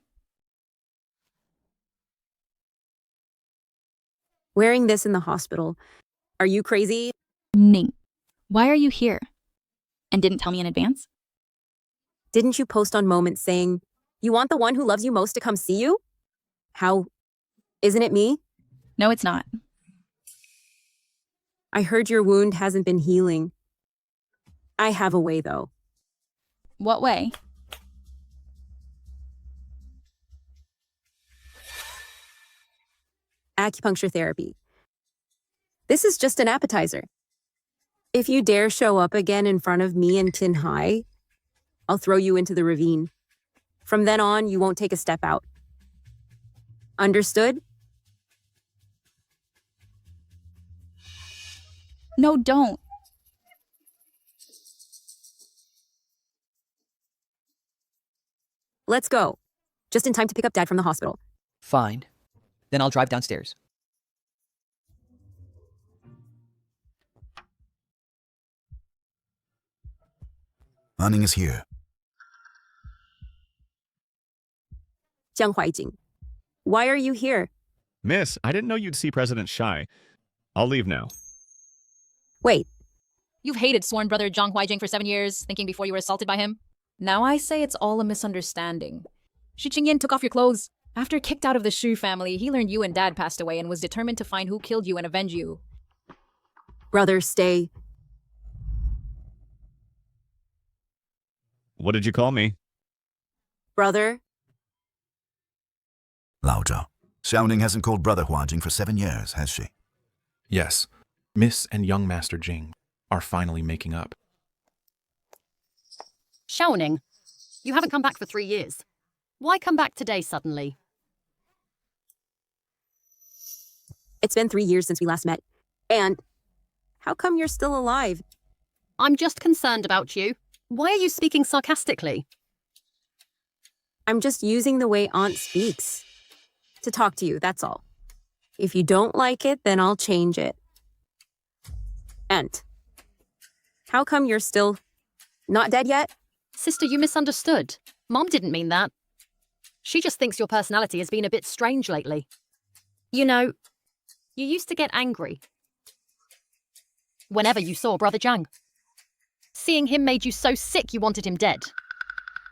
Wearing this in the hospital. Are you crazy? Ning. Why are you here? And didn't tell me in advance? Didn't you post on Moments saying, you want the one who loves you most to come see you? How? Isn't it me? No, it's not. I heard your wound hasn't been healing. I have a way, though. What way? Acupuncture therapy. This is just an appetizer. If you dare show up again in front of me and Tin Hai, I'll throw you into the ravine. From then on, you won't take a step out. Understood? No, don't. Let's go. Just in time to pick up Dad from the hospital. Fine. Then I'll drive downstairs. Ning is here. Jiang Huaijing. Why are you here? Miss, I didn't know you'd see President Shai. I'll leave now. Wait. You've hated sworn brother Zhang Huaijing for 7 years, thinking before you were assaulted by him? Now I say it's all a misunderstanding. Shi Qingyan took off your clothes. After kicked out of the Shu family, he learned you and Dad passed away and was determined to find who killed you and avenge you. Brother, stay. What did you call me? Brother? Lao Zhao. Xiaoning hasn't called Brother Huajing for 7 years, has she? Yes, Miss and young Master Jing are finally making up. Xiaoning, you haven't come back for 3 years. Why come back today suddenly? It's been 3 years since we last met. And how come you're still alive? I'm just concerned about you. Why are you speaking sarcastically? I'm just using the way Aunt speaks. To talk to you, that's all. If you don't like it, then I'll change it. And how come you're still not dead yet? Sister, you misunderstood. Mom didn't mean that. She just thinks your personality has been a bit strange lately. You know, you used to get angry whenever you saw Brother Zhang. Seeing him made you so sick you wanted him dead.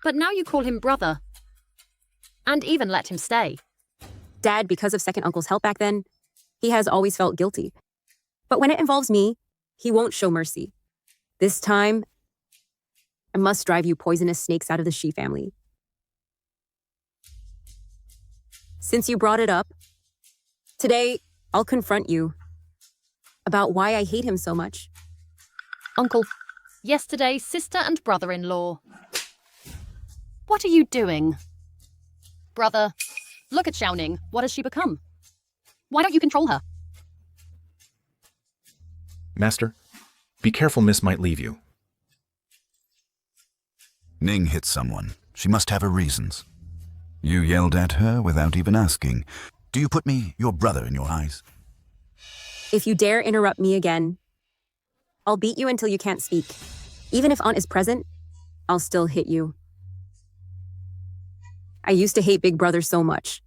But now you call him brother. And even let him stay. Dad, because of second uncle's help back then, he has always felt guilty. But when it involves me, he won't show mercy. This time, I must drive you poisonous snakes out of the Shi family. Since you brought it up, today I'll confront you about why I hate him so much. Uncle, yesterday, sister and brother-in-law. What are you doing? Brother, look at Xiaoning. What has she become? Why don't you control her? Master, be careful, Miss might leave you. Ning hit someone. She must have her reasons. You yelled at her without even asking. Do you put me, your brother, in your eyes? If you dare interrupt me again, I'll beat you until you can't speak. Even if Aunt is present, I'll still hit you. I used to hate Big Brother so much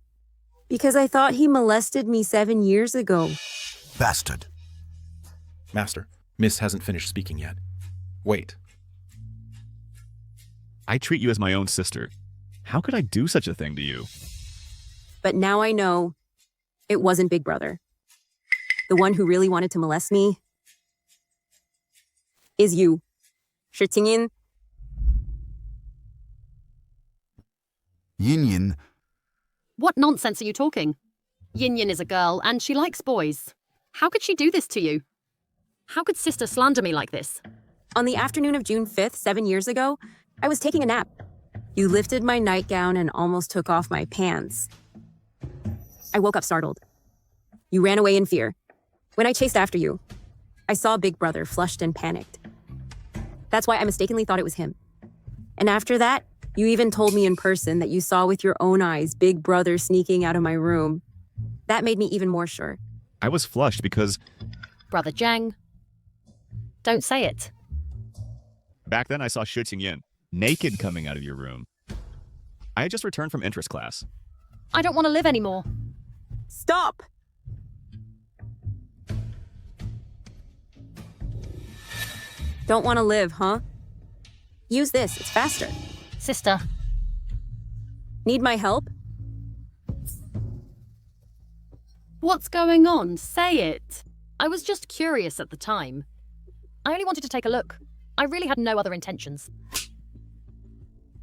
because I thought he molested me 7 years ago. Bastard. Master, Miss hasn't finished speaking yet. Wait. I treat you as my own sister. How could I do such a thing to you? But now I know it wasn't Big Brother. The one who really wanted to molest me is you, Shitingin. Yin Yin. What nonsense are you talking? Yin Yin is a girl and she likes boys. How could she do this to you? How could sister slander me like this? On the afternoon of June 5th, 7 years ago, I was taking a nap. You lifted my nightgown and almost took off my pants. I woke up startled. You ran away in fear. When I chased after you, I saw Big Brother flushed and panicked. That's why I mistakenly thought it was him. And after that, you even told me in person that you saw with your own eyes Big Brother sneaking out of my room. That made me even more sure. I was flushed because Brother Zhang, don't say it. back then I saw Shi Qingyan naked coming out of your room. I had just returned from interest class. I don't want to live anymore. Stop! Don't want to live, huh? Use this, it's faster. Sister. Need my help? What's going on? Say it. I was just curious at the time. I only wanted to take a look. I really had no other intentions.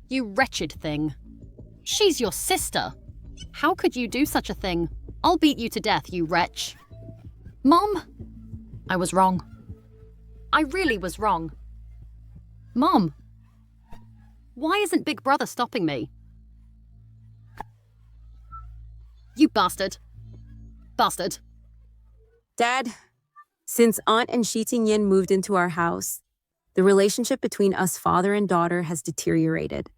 You wretched thing. She's your sister. How could you do such a thing? I'll beat you to death, you wretch. Mom? I was wrong. I really was wrong. Mom? Why isn't Big Brother stopping me? You bastard. Bastard. Dad, since Aunt and Shi Tingyan moved into our house, the relationship between us father and daughter has deteriorated.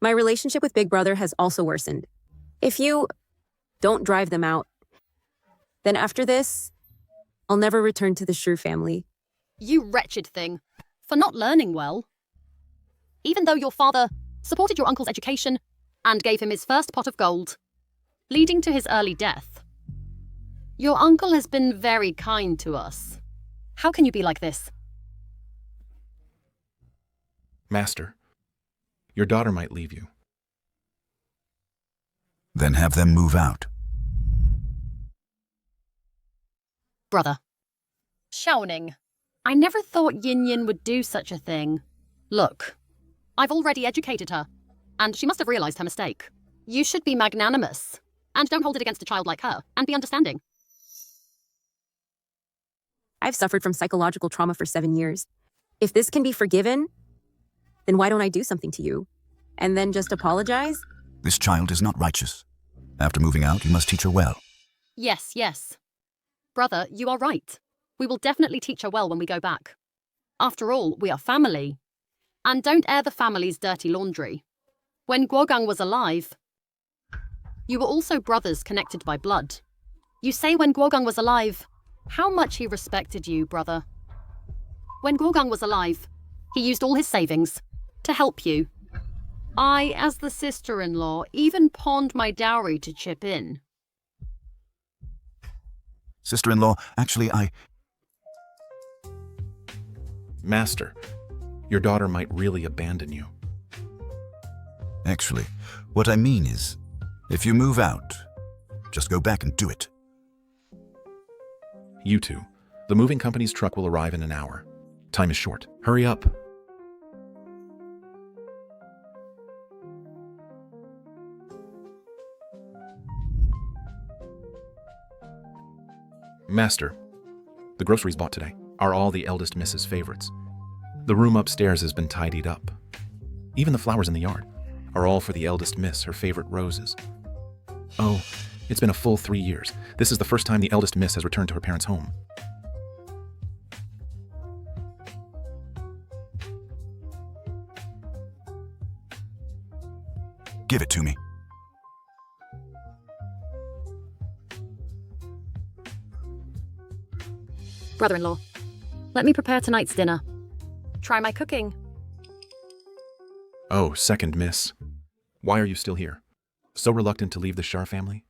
My relationship with Big Brother has also worsened. If you don't drive them out, then after this, I'll never return to the Shu family. You wretched thing. For not learning well. Even though your father supported your uncle's education and gave him his first pot of gold, leading to his early death. Your uncle has been very kind to us. How can you be like this? Master, your daughter might leave you. Then have them move out. Brother. Xiaoning. I never thought Yin Yin would do such a thing. Look, I've already educated her, and she must have realized her mistake. You should be magnanimous, and don't hold it against a child like her, and be understanding. I've suffered from psychological trauma for 7 years. If this can be forgiven, then why don't I do something to you? And then just apologize? This child is not righteous. After moving out, you must teach her well. Yes, yes. Brother, you are right. We will definitely teach her well when we go back. After all, we are family. And don't air the family's dirty laundry. When Guogang was alive, you were also brothers connected by blood. You say when Guogang was alive, how much he respected you, brother. When Guogang was alive, he used all his savings to help you. I, as the sister-in-law, even pawned my dowry to chip in. Sister-in-law, actually, Master, your daughter might really abandon you. Actually, what I mean is, if you move out, just go back and do it. You two. The moving company's truck will arrive in an hour. Time is short. Hurry up. Master, the groceries bought today are all the eldest Miss's favorites. The room upstairs has been tidied up. Even the flowers in the yard are all for the eldest Miss, her favorite roses. Oh, it's been a full 3 years. This is the first time the eldest miss has returned to her parents' home. Give it to me. Brother-in-law, let me prepare tonight's dinner. Try my cooking. Oh, second miss. Why are you still here? So reluctant to leave the Shar family?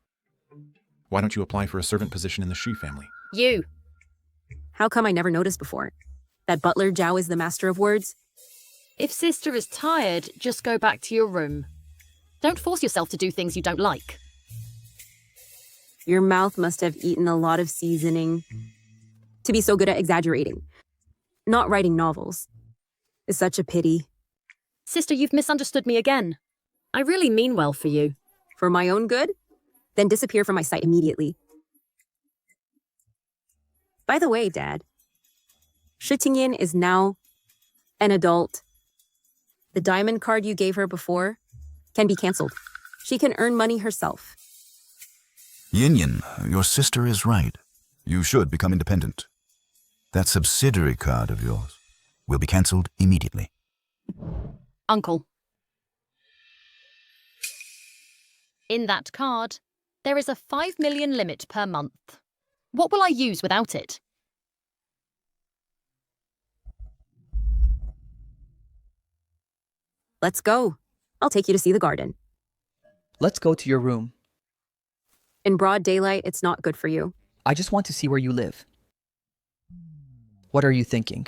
Why don't you apply for a servant position in the Shi family? You. How come I never noticed before? That butler Zhao is the master of words? If sister is tired, just go back to your room. Don't force yourself to do things you don't like. Your mouth must have eaten a lot of seasoning to be so good at exaggerating. Not writing novels is such a pity. Sister, you've misunderstood me again. I really mean well for you. For my own good? Then disappear from my sight immediately. By the way, Dad, Shi Tingyin is now an adult. The diamond card you gave her before can be cancelled. She can earn money herself. Yin Yin, your sister is right. You should become independent. That subsidiary card of yours will be cancelled immediately. Uncle. In that card, there is a 5 million limit per month. What will I use without it? Let's go. I'll take you to see the garden. Let's go to your room. In broad daylight, it's not good for you. I just want to see where you live. What are you thinking?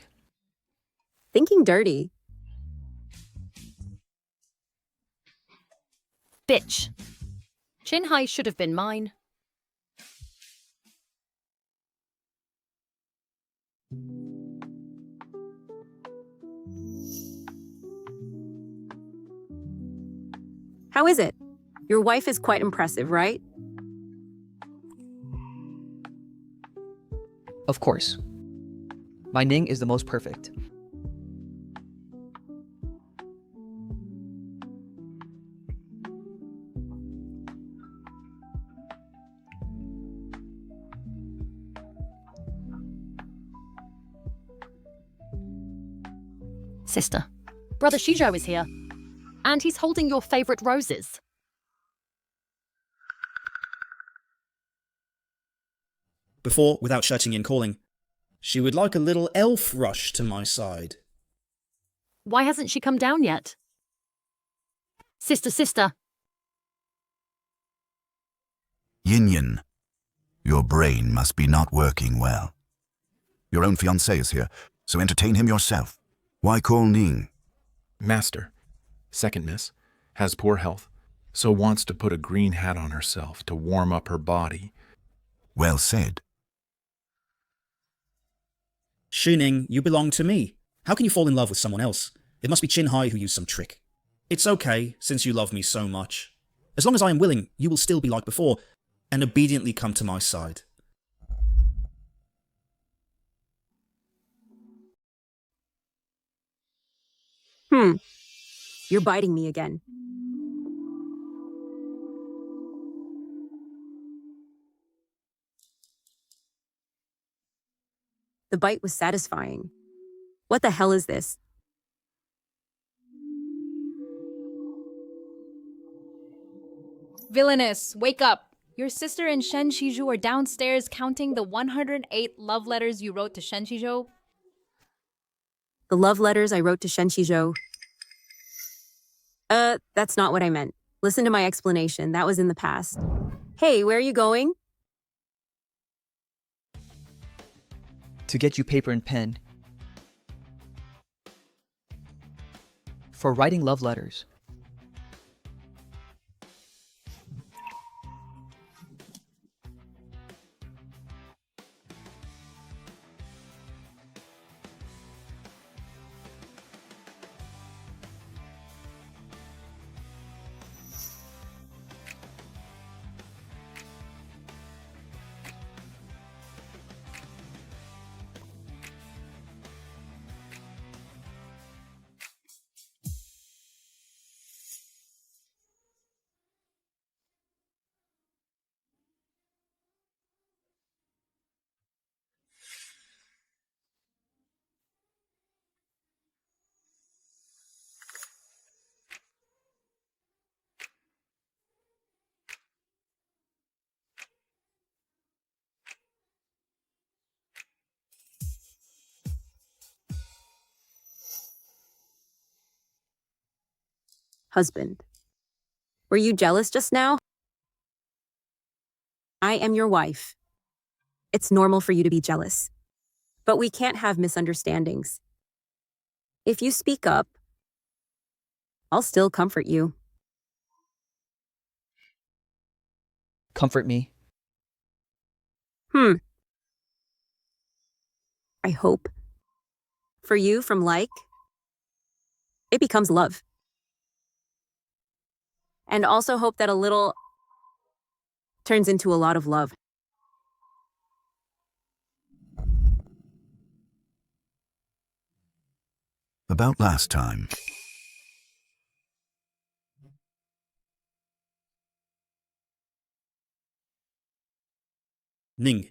Thinking dirty. Bitch. Qinhai should have been mine. How is it? Your wife is quite impressive, right? Of course. My Ning is the most perfect. Sister. Brother Shizhou is here. And he's holding your favorite roses. Before, without shutting in calling, she would like a little elf rush to my side. Why hasn't she come down yet? Sister. Yin Yin, your brain must be not working well. Your own fiancé is here, so entertain him yourself. Why call Ning? Master, second miss, has poor health, so wants to put a green hat on herself to warm up her body. Well said. Shu Ning, you belong to me. How can you fall in love with someone else? It must be Qinhai who used some trick. It's okay, since you love me so much. As long as I am willing, you will still be like before, and obediently come to my side. You're biting me again. The bite was satisfying. What the hell is this? Villainous, wake up! Your sister and Shen Shizhu are downstairs counting the 108 love letters you wrote to Shen Shizhou. The love letters I wrote to Shen Shizhou. That's not what I meant. Listen to my explanation. That was in the past. Hey, where are you going? To get you paper and pen. For writing love letters. husband. Were you jealous just now? I am your wife. It's normal for you to be jealous. But we can't have misunderstandings. If you speak up, I'll still comfort you. Comfort me. I hope. For you, from like, it becomes love. And also hope that a little turns into a lot of love. About last time. Ning,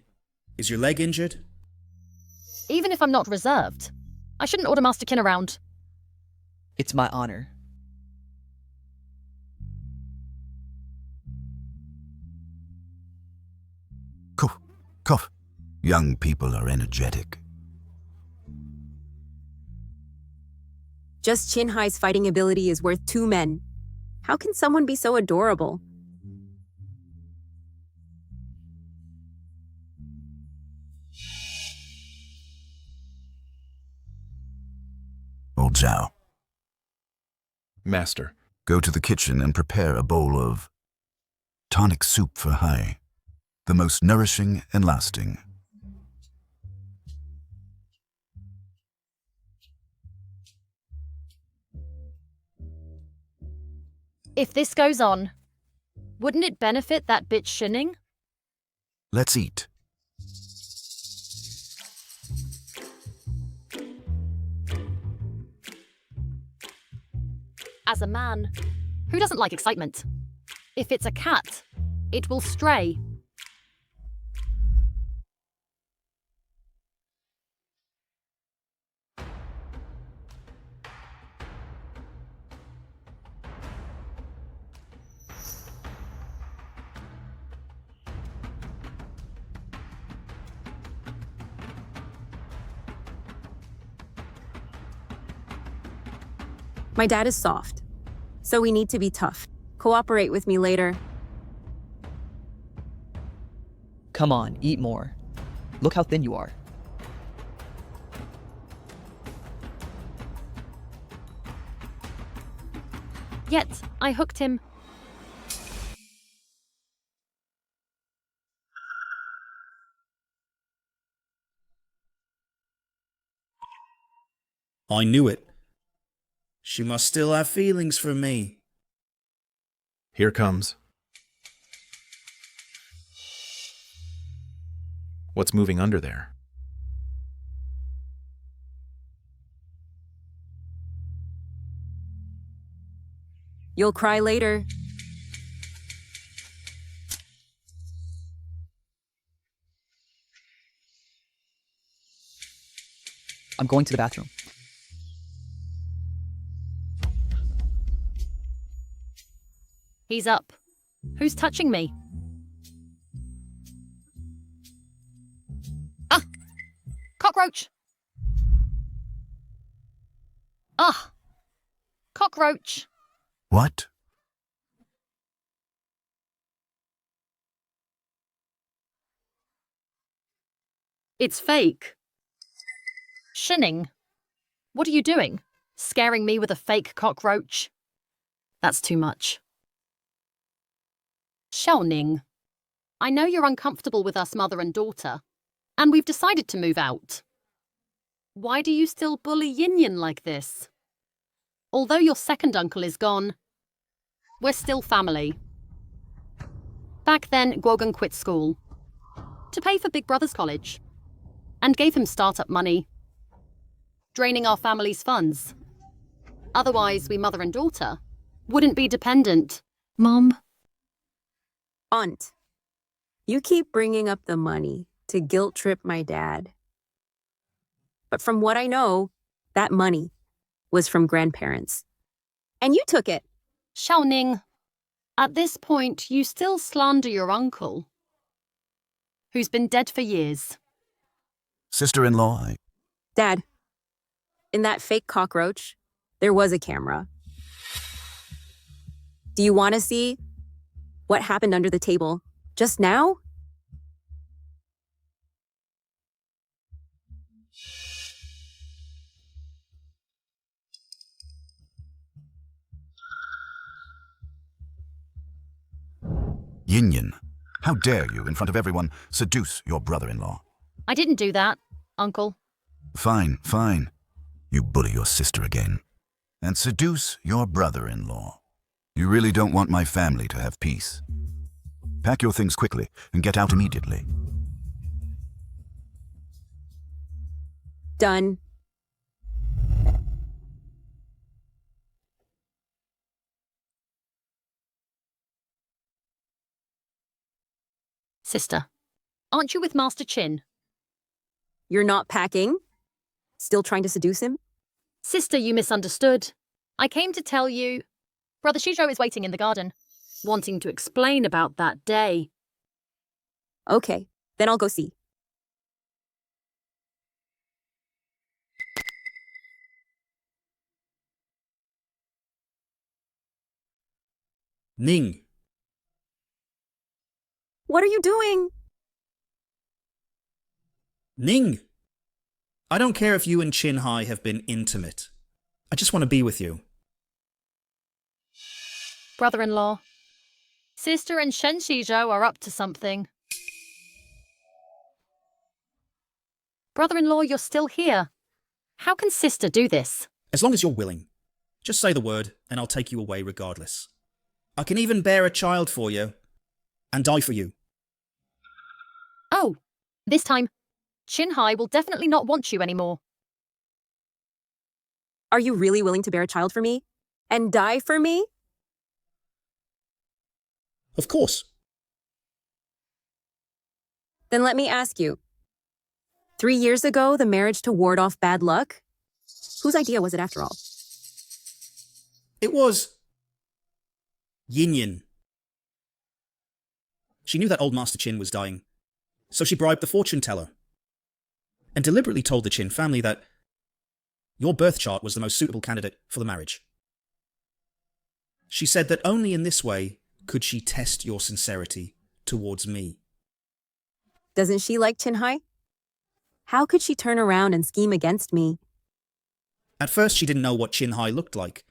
is your leg injured? Even if I'm not reserved, I shouldn't order Master Kin around. It's my honor. Cough. Young people are energetic. Just Chin-Hai's fighting ability is worth 2 men. How can someone be so adorable? Old Zhao, Master, go to the kitchen and prepare a bowl of tonic soup for Hai, the most nourishing and lasting. If this goes on, wouldn't it benefit that bitch Shining? Let's eat. As a man, who doesn't like excitement? If it's a cat, it will stray. My dad is soft, so we need to be tough. Cooperate with me later. Come on, eat more. Look how thin you are. Yet, I hooked him. I knew it. She must still have feelings for me. here comes. What's moving under there? You'll cry later. I'm going to the bathroom. He's up. Who's touching me? Ah! Cockroach! Ah! Cockroach! What? It's fake. Shining, what are you doing? Scaring me with a fake cockroach? That's too much. Xiaoning, I know you're uncomfortable with us mother and daughter, and we've decided to move out. Why do you still bully Yin Yin like this? Although your second uncle is gone, we're still family. Back then, Guogan quit school to pay for Big Brother's college and gave him startup money, draining our family's funds. Otherwise, we mother and daughter wouldn't be dependent. Mom? Aunt, you keep bringing up the money to guilt trip my dad. But from what I know, that money was from grandparents. And you took it. Xiaoning, at this point, you still slander your uncle, who's been dead for years. Sister-in-law, Dad, in that fake cockroach, there was a camera. Do you want to see what happened under the table just now? Yin Yin, how dare you, in front of everyone, seduce your brother-in-law? I didn't do that, Uncle. Fine, fine. You bully your sister again. And seduce your brother-in-law. You really don't want my family to have peace. Pack your things quickly and get out immediately. Done. Sister, aren't you with Master Chin? You're not packing? Still trying to seduce him? Sister, you misunderstood. I came to tell you. Brother Shijo is waiting in the garden, wanting to explain about that day. Okay, then I'll go see. Ning, What are you doing? Ning! I don't care if you and Chin Hai have been intimate. I just want to be with you. Brother-in-law, sister and Shen Shijo are up to something. Brother-in-law, you're still here. How can sister do this? As long as you're willing. Just say the word, and I'll take you away regardless. I can even bear a child for you, and die for you. Oh, this time, Chin Hai will definitely not want you anymore. Are you really willing to bear a child for me? And die for me? Of course. Then let me ask you. 3 years ago, the marriage to ward off bad luck? Whose idea was it after all? It was Yin Yin. She knew that old Master Chin was dying, so she bribed the fortune teller and deliberately told the Chin family that your birth chart was the most suitable candidate for the marriage. She said that only in this way could she test your sincerity towards me. Doesn't she like Chin Hai? How could she turn around and scheme against me? At first she didn't know what Chin Hai looked like.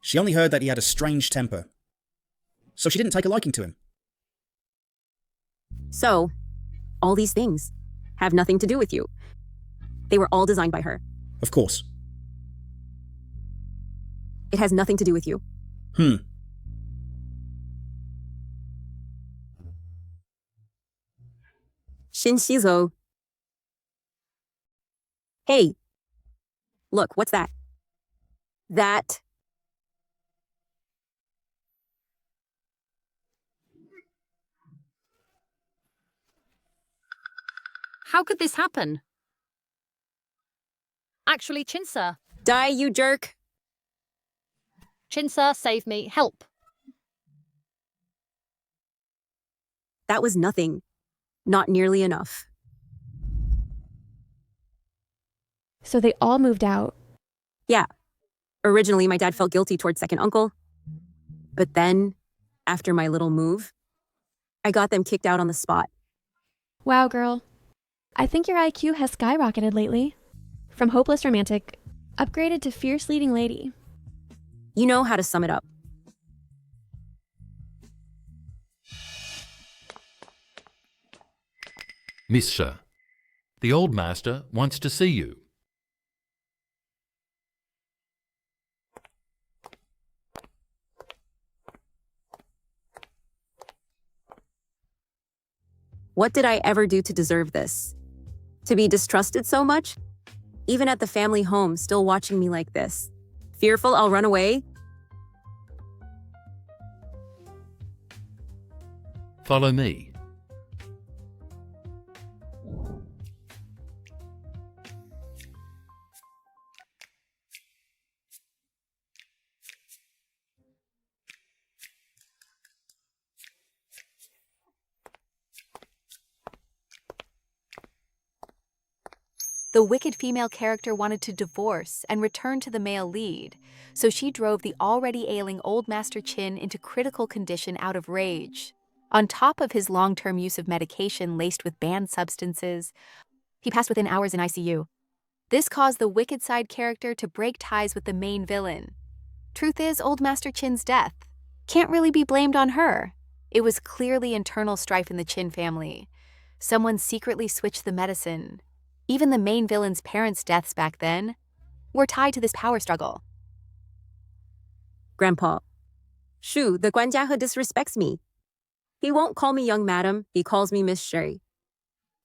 She only heard that he had a strange temper. So she didn't take a liking to him. So, all these things have nothing to do with you. They were all designed by her. Of course. It has nothing to do with you. Shin Shizo. Hey. Look, what's that? That. How could this happen? Actually, Chin-sir. Die, you jerk. Chin-sir, save me. Help. That was nothing. Not nearly enough. So they all moved out. Yeah. Originally, my dad felt guilty towards second uncle. But then, after my little move, I got them kicked out on the spot. Wow, girl. I think your IQ has skyrocketed lately. From hopeless romantic, upgraded to fierce leading lady. You know how to sum it up. Mister, the old master wants to see you. What did I ever do to deserve this? To be distrusted so much? Even at the family home, still watching me like this. Fearful I'll run away? Follow me. The wicked female character wanted to divorce and return to the male lead, so she drove the already ailing old Master Chin into critical condition out of rage. On top of his long-term use of medication laced with banned substances, he passed within hours in ICU. This caused the wicked side character to break ties with the main villain. Truth is, old Master Chin's death can't really be blamed on her. It was clearly internal strife in the Chin family. Someone secretly switched the medicine. Even the main villain's parents' deaths back then were tied to this power struggle. Grandpa. Shu, the Guanjiahe disrespects me. He won't call me young madam, he calls me Miss Sherry.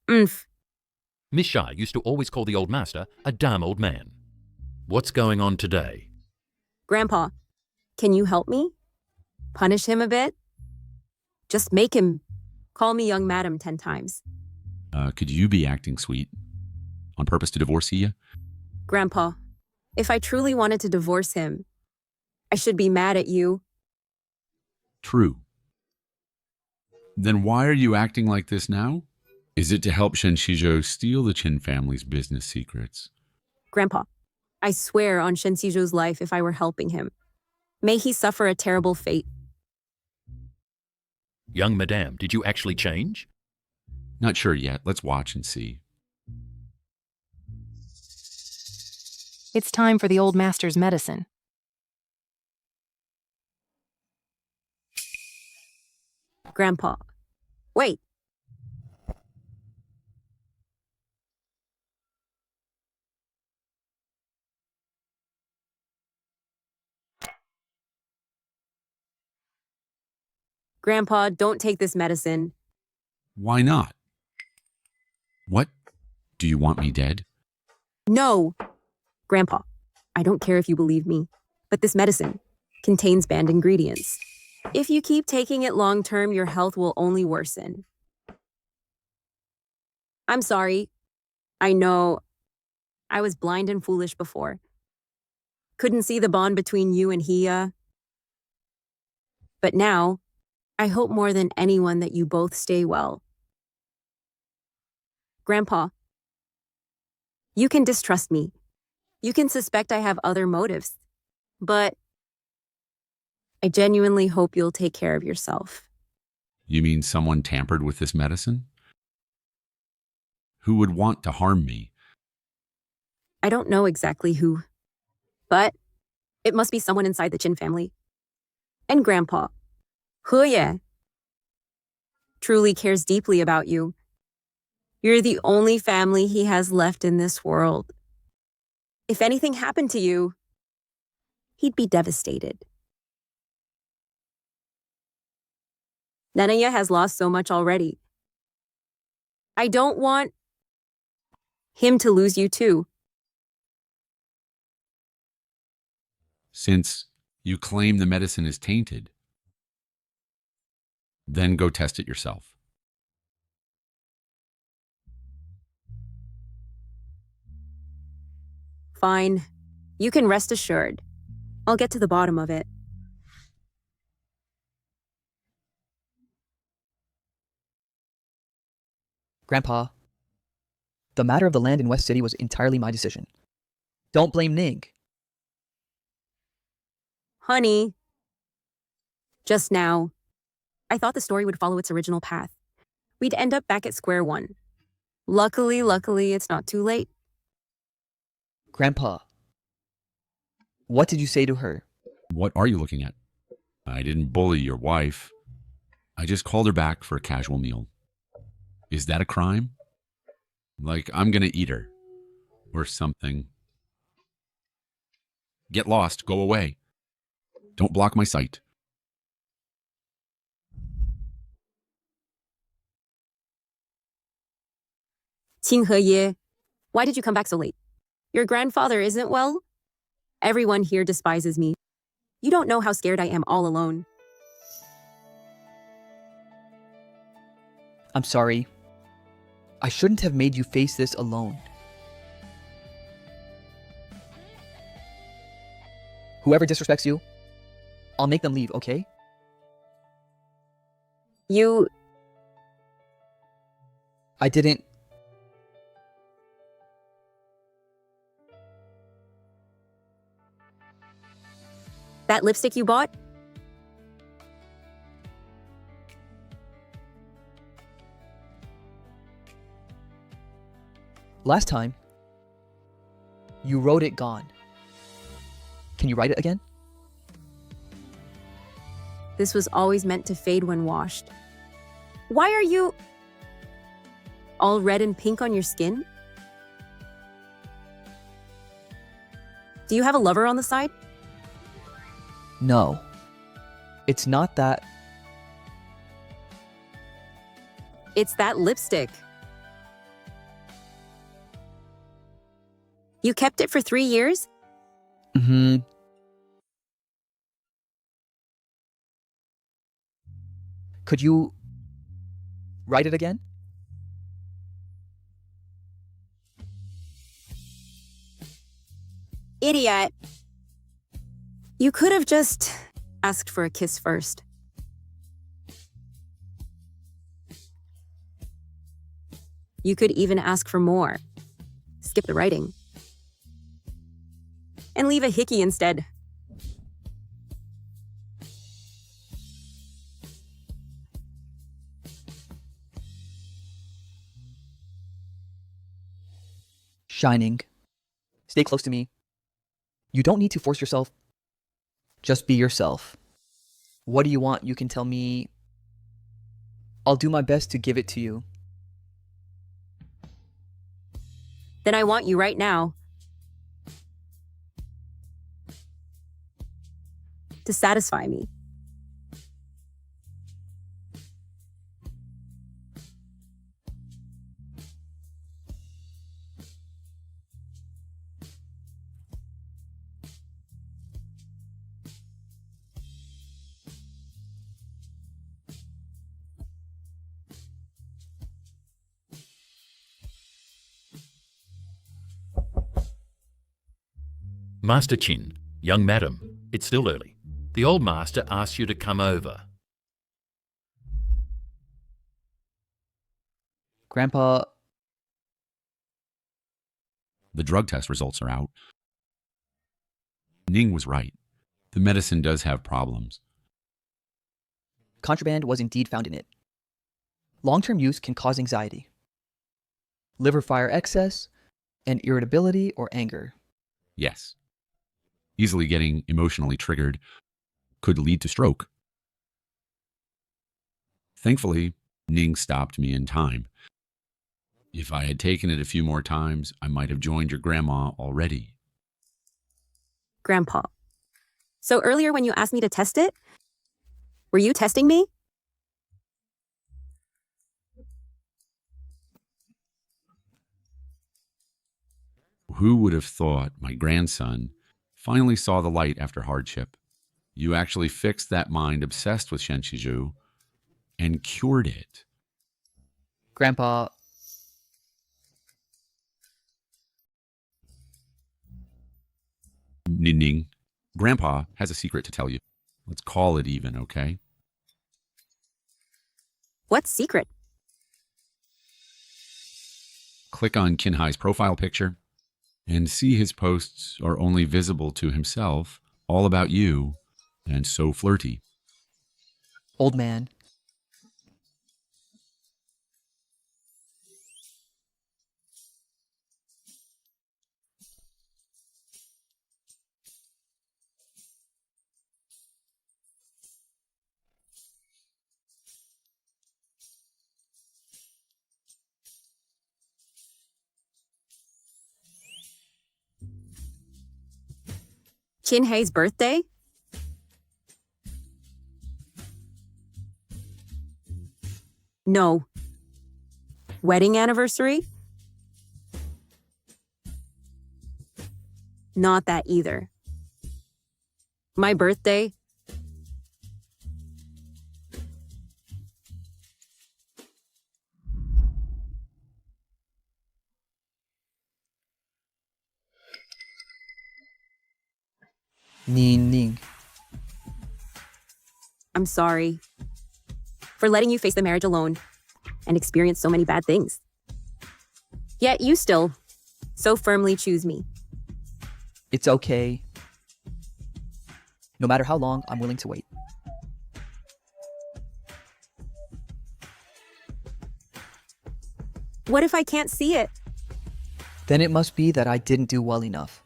Miss Shai used to always call the old master a damn old man. What's going on today? Grandpa, can you help me? Punish him a bit? Just make him call me young madam 10 times. Could you be acting sweet? On purpose to divorce you? Grandpa, if I truly wanted to divorce him, I should be mad at you. True. Then why are you acting like this now? Is it to help Shen Shizhou steal the Qin family's business secrets? Grandpa, I swear on Shen Xizhou's life if I were helping him. May he suffer a terrible fate. Young madame, did you actually change? Not sure yet. Let's watch and see. It's time for the old master's medicine. Grandpa, wait. Grandpa, don't take this medicine. Why not? What? Do you want me dead? No. Grandpa, I don't care if you believe me, but this medicine contains banned ingredients. If you keep taking it long-term, your health will only worsen. I'm sorry. I know I was blind and foolish before. Couldn't see the bond between you and Hia. But now, I hope more than anyone that you both stay well. Grandpa, you can distrust me. You can suspect I have other motives. But I genuinely hope you'll take care of yourself. You mean someone tampered with this medicine? Who would want to harm me? I don't know exactly who, but it must be someone inside the Qin family. And Grandpa, He Ye, truly cares deeply about you. You're the only family he has left in this world. If anything happened to you, he'd be devastated. Nanaya has lost so much already. I don't want him to lose you too. Since you claim the medicine is tainted, then go test it yourself. Fine. You can rest assured. I'll get to the bottom of it. Grandpa, the matter of the land in West City was entirely my decision. Don't blame Ning. Honey, just now, I thought the story would follow its original path. We'd end up back at square one. Luckily, it's not too late. Grandpa, what did you say to her? What are you looking at? I didn't bully your wife. I just called her back for a casual meal. Is that a crime? Like I'm gonna eat her. Or something. Get lost, go away. Don't block my sight. Qing He Ye, why did you come back so late? Your grandfather isn't well? Everyone here despises me. You don't know how scared I am all alone. I'm sorry. I shouldn't have made you face this alone. Whoever disrespects you, I'll make them leave, okay? I didn't... That lipstick you bought? Last time, you wrote it gone. Can you write it again? This was always meant to fade when washed. Why are you all red and pink on your skin? Do you have a lover on the side? No. It's not that. It's that lipstick. You kept it for 3 years? Mm-hmm. Could you write it again? Idiot. You could have just asked for a kiss first. You could even ask for more. Skip the writing. And leave a hickey instead. Shining. Stay close to me. You don't need to force yourself. Just be yourself. What do you want? You can tell me. I'll do my best to give it to you. Then I want you right now. To satisfy me. Master Chin, young madam, it's still early. The old master asks you to come over. Grandpa. The drug test results are out. Ning was right. The medicine does have problems. Contraband was indeed found in it. Long-term use can cause anxiety, liver fire excess, and irritability or anger. Yes. Easily getting emotionally triggered could lead to stroke. Thankfully, Ning stopped me in time. If I had taken it a few more times, I might have joined your grandma already. Grandpa. So earlier when you asked me to test it, were you testing me? Who would have thought my grandson finally saw the light after hardship? You actually fixed that mind obsessed with Shenshiju and cured it. Grandpa. Ning, Grandpa has a secret to tell you. Let's call it even, okay? What secret? Click on Kinhai's profile picture and see his posts are only visible to himself, all about you, and so flirty. Old man. Kinhei's birthday? No. Wedding anniversary? Not that either. My birthday? Ning. I'm sorry for letting you face the marriage alone and experience so many bad things. Yet you still so firmly choose me. It's okay. No matter how long, I'm willing to wait. What if I can't see it? Then it must be that I didn't do well enough.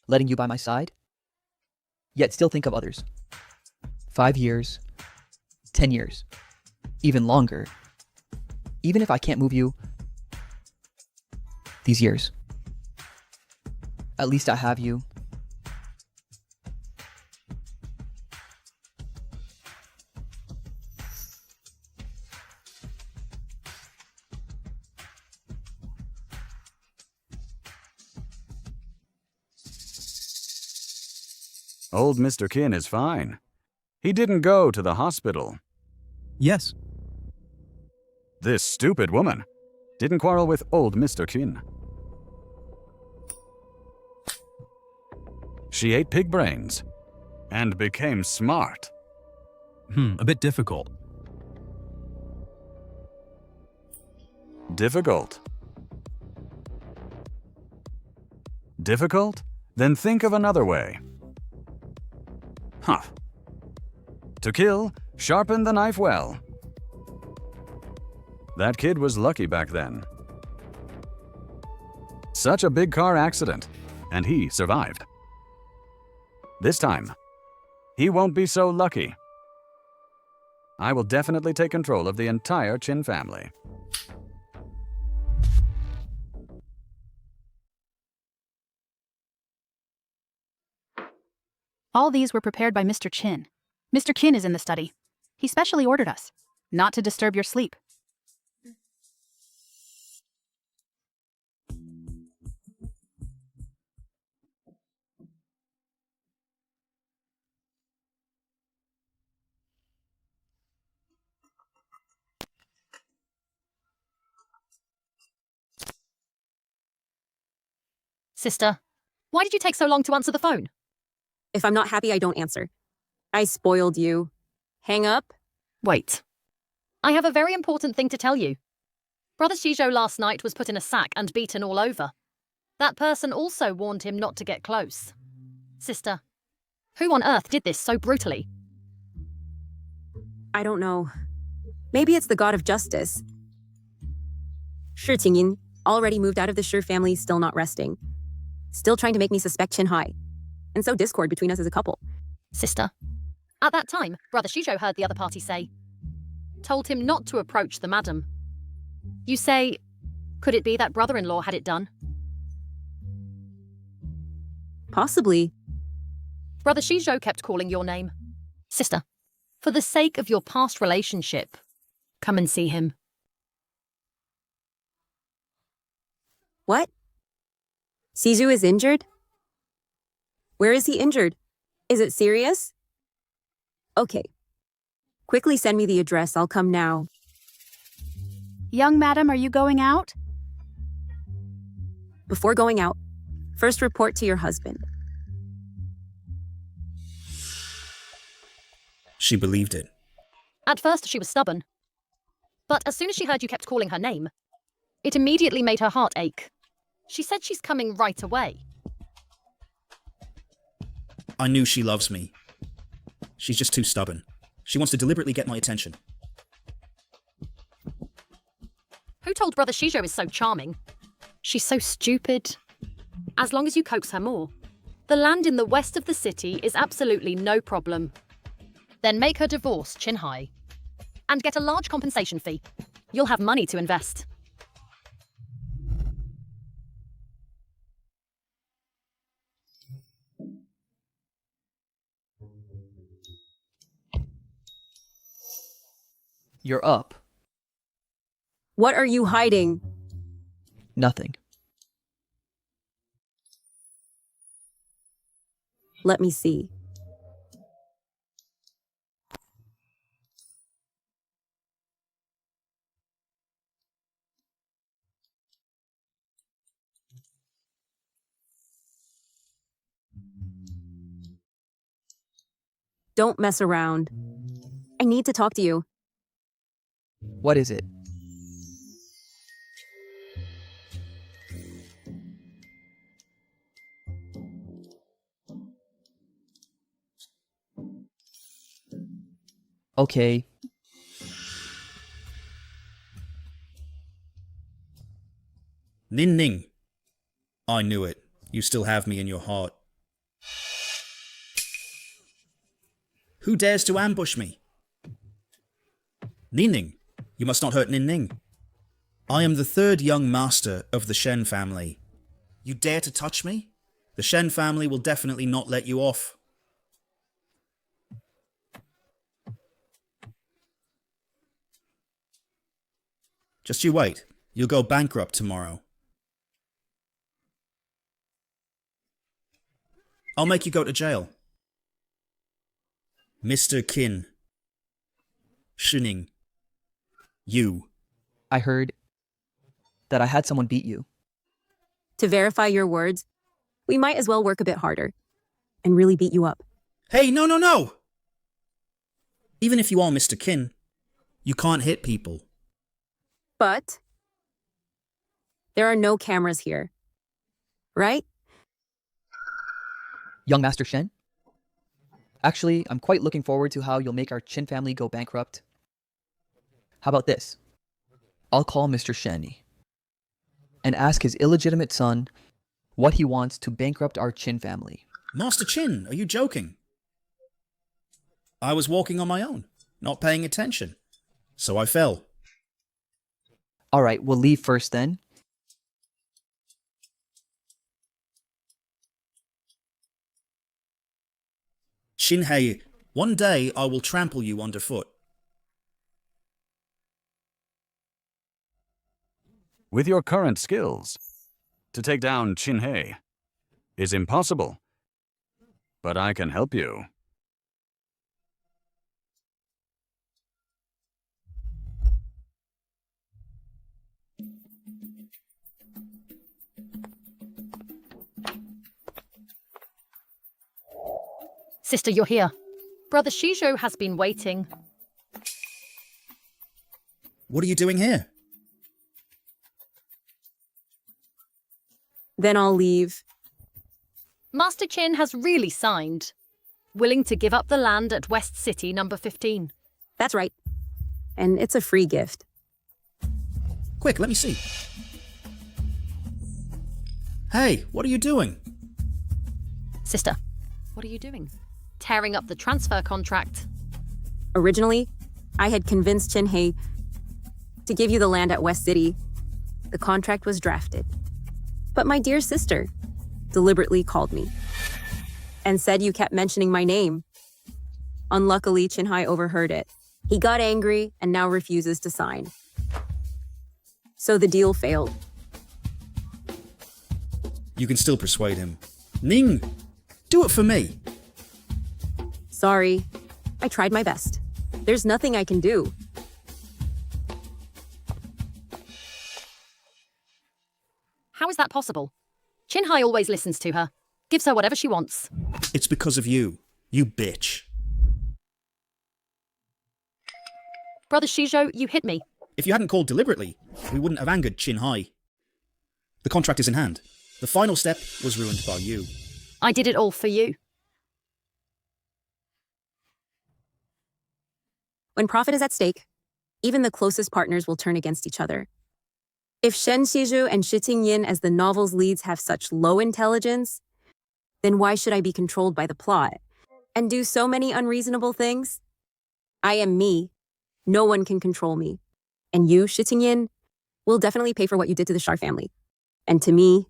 Letting you by my side, yet still think of others. 5 years, 10 years, even longer. Even if I can't move you these years, at least I have you. Old Mr. Kin is fine. He didn't go to the hospital. Yes. This stupid woman didn't quarrel with old Mr. Kin. She ate pig brains and became smart. A bit difficult. Difficult? Difficult? Then think of another way. Huh. To kill, sharpen the knife well. That kid was lucky back then. Such a big car accident, and he survived. This time, he won't be so lucky. I will definitely take control of the entire Chin family. All these were prepared by Mr. Chin. Mr. Kin is in the study. He specially ordered us not to disturb your sleep. Sister, why did you take so long to answer the phone? If I'm not happy, I don't answer. I spoiled you. Hang up? Wait. I have a very important thing to tell you. Brother Shijo last night was put in a sack and beaten all over. That person also warned him not to get close. Sister, who on earth did this so brutally? I don't know. Maybe it's the god of justice. Shi Tingyin, already moved out of the Shi family, still not resting. Still trying to make me suspect Qin Hai. And so discord between us as a couple. Sister, at that time, Brother Shijo heard the other party say, told him not to approach the madam. You say, could it be that brother-in-law had it done? Possibly. Brother Shijo kept calling your name. Sister, for the sake of your past relationship, come and see him. What? Siju is injured? Where is he injured? Is it serious? Okay. Quickly send me the address. I'll come now. Young madam, are you going out? Before going out, first report to your husband. She believed it. At first, she was stubborn. But as soon as she heard you kept calling her name, it immediately made her heart ache. She said she's coming right away. I knew she loves me. She's just too stubborn. She wants to deliberately get my attention. Who told Brother Shijo is so charming? She's so stupid. As long as you coax her more. The land in the west of the city is absolutely no problem. Then make her divorce Qin Hai. And get a large compensation fee. You'll have money to invest. You're up. What are you hiding? Nothing. Let me see. Don't mess around. I need to talk to you. What is it? Okay. Ning Ning. I knew it. You still have me in your heart. Who dares to ambush me? Ning Ning, you must not hurt Ning Ning. I am the third young master of the Shen family. You dare to touch me? The Shen family will definitely not let you off. Just you wait. You'll go bankrupt tomorrow. I'll make you go to jail. Mr. Qin. Shining. You. I heard that I had someone beat you. To verify your words, we might as well work a bit harder and really beat you up. Hey, no, no, no! Even if you are Mr. Qin, you can't hit people. But there are no cameras here, right? Young Master Shen? Actually, I'm quite looking forward to how you'll make our Qin family go bankrupt. How about this? I'll call Mr. Shen and ask his illegitimate son what he wants to bankrupt our Qin family. Master Qin, are you joking? I was walking on my own, not paying attention. So I fell. Alright, we'll leave first then. Shinhei, one day I will trample you underfoot. With your current skills, to take down Qinhei is impossible. But I can help you. Sister, you're here. Brother Shizhou has been waiting. What are you doing here? Then I'll leave. Master Qin has really signed. Willing to give up the land at West City number 15. That's right. And it's a free gift. Quick, let me see. Hey, what are you doing? Sister, what are you doing? Tearing up the transfer contract. Originally, I had convinced Qinhei to give you the land at West City. The contract was drafted. But my dear sister deliberately called me and said you kept mentioning my name. Unluckily, Qinhai overheard it. He got angry and now refuses to sign. So the deal failed. You can still persuade him. Ning, do it for me. Sorry, I tried my best. There's nothing I can do. How is that possible? Qinhai always listens to her. Gives her whatever she wants. It's because of you. You bitch. Brother Shizhou, you hit me. If you hadn't called deliberately, we wouldn't have angered Qinhai. The contract is in hand. The final step was ruined by you. I did it all for you. When profit is at stake, even the closest partners will turn against each other. If Shen Shizhu and Shi Tingyin as the novel's leads have such low intelligence, then why should I be controlled by the plot and do so many unreasonable things? I am me. No one can control me. And you, Shi Tingyin, will definitely pay for what you did to the Shar family. And to me,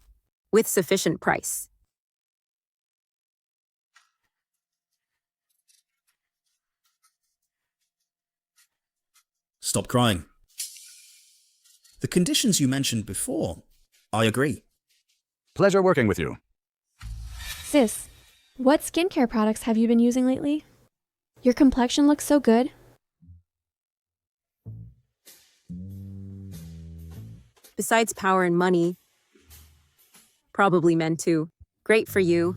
with sufficient price. Stop crying. The conditions you mentioned before, I agree. Pleasure working with you. Sis, what skincare products have you been using lately? Your complexion looks so good. Besides power and money, probably men too. Great for you.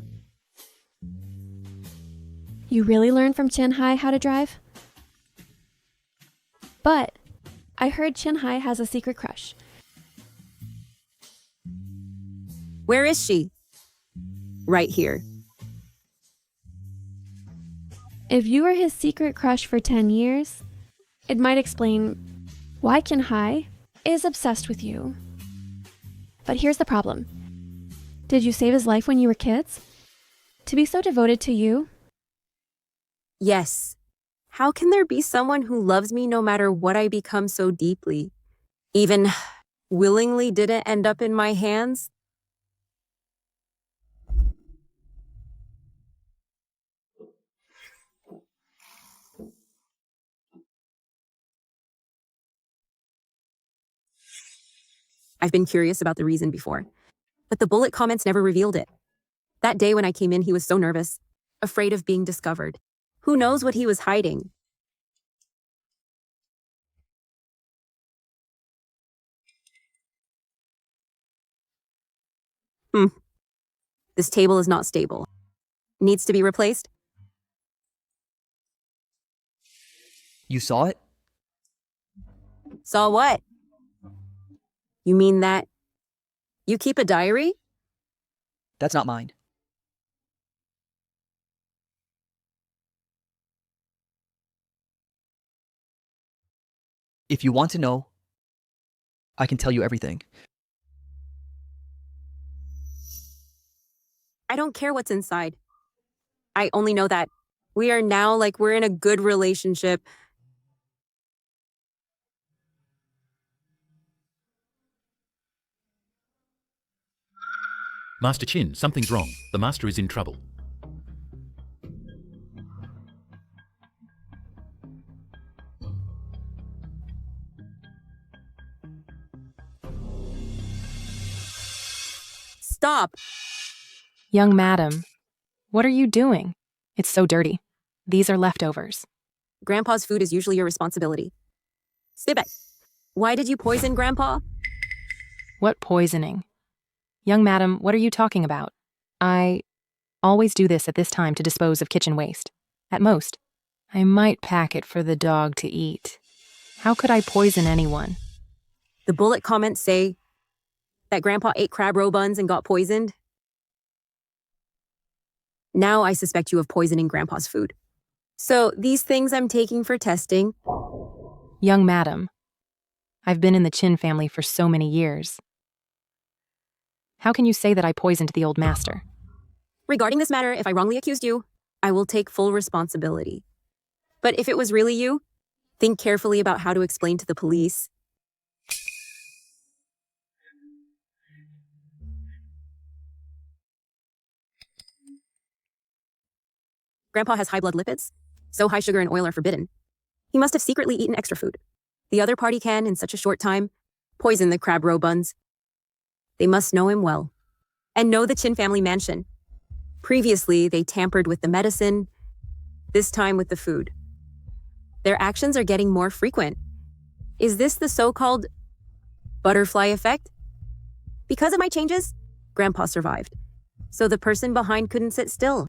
You really learned from Qinhai how to drive? But I heard Qinhai has a secret crush. Where is she? Right here. If you were his secret crush for 10 years, it might explain why Kin Hai is obsessed with you. But here's the problem. Did you save his life when you were kids? To be so devoted to you? Yes. How can there be someone who loves me no matter what I become so deeply? Even willingly didn't end up in my hands? I've been curious about the reason before, but the bullet comments never revealed it. That day when I came in, he was so nervous, afraid of being discovered. Who knows what he was hiding? This table is not stable. Needs to be replaced? You saw it? Saw what? You mean that you keep a diary? That's not mine. If you want to know, I can tell you everything. I don't care what's inside. I only know that we are now like we're in a good relationship. Master Chin, something's wrong. The master is in trouble. Stop! Young madam, what are you doing? It's so dirty. These are leftovers. Grandpa's food is usually your responsibility. Stay back. Why did you poison Grandpa? What poisoning? Young madam, what are you talking about? I always do this at this time to dispose of kitchen waste. At most, I might pack it for the dog to eat. How could I poison anyone? The bullet comments say that Grandpa ate crab roe buns and got poisoned. Now I suspect you of poisoning Grandpa's food. So these things I'm taking for testing. Young madam, I've been in the Chin family for so many years. How can you say that I poisoned the old master? Regarding this matter, if I wrongly accused you, I will take full responsibility. But if it was really you, think carefully about how to explain to the police. Grandpa has high blood lipids, so high sugar and oil are forbidden. He must have secretly eaten extra food. The other party can, in such a short time, poison the crab roe buns. They must know him well, and know the Chin family mansion. Previously, they tampered with the medicine, this time with the food. Their actions are getting more frequent. Is this the so-called butterfly effect? Because of my changes, Grandpa survived, so the person behind couldn't sit still.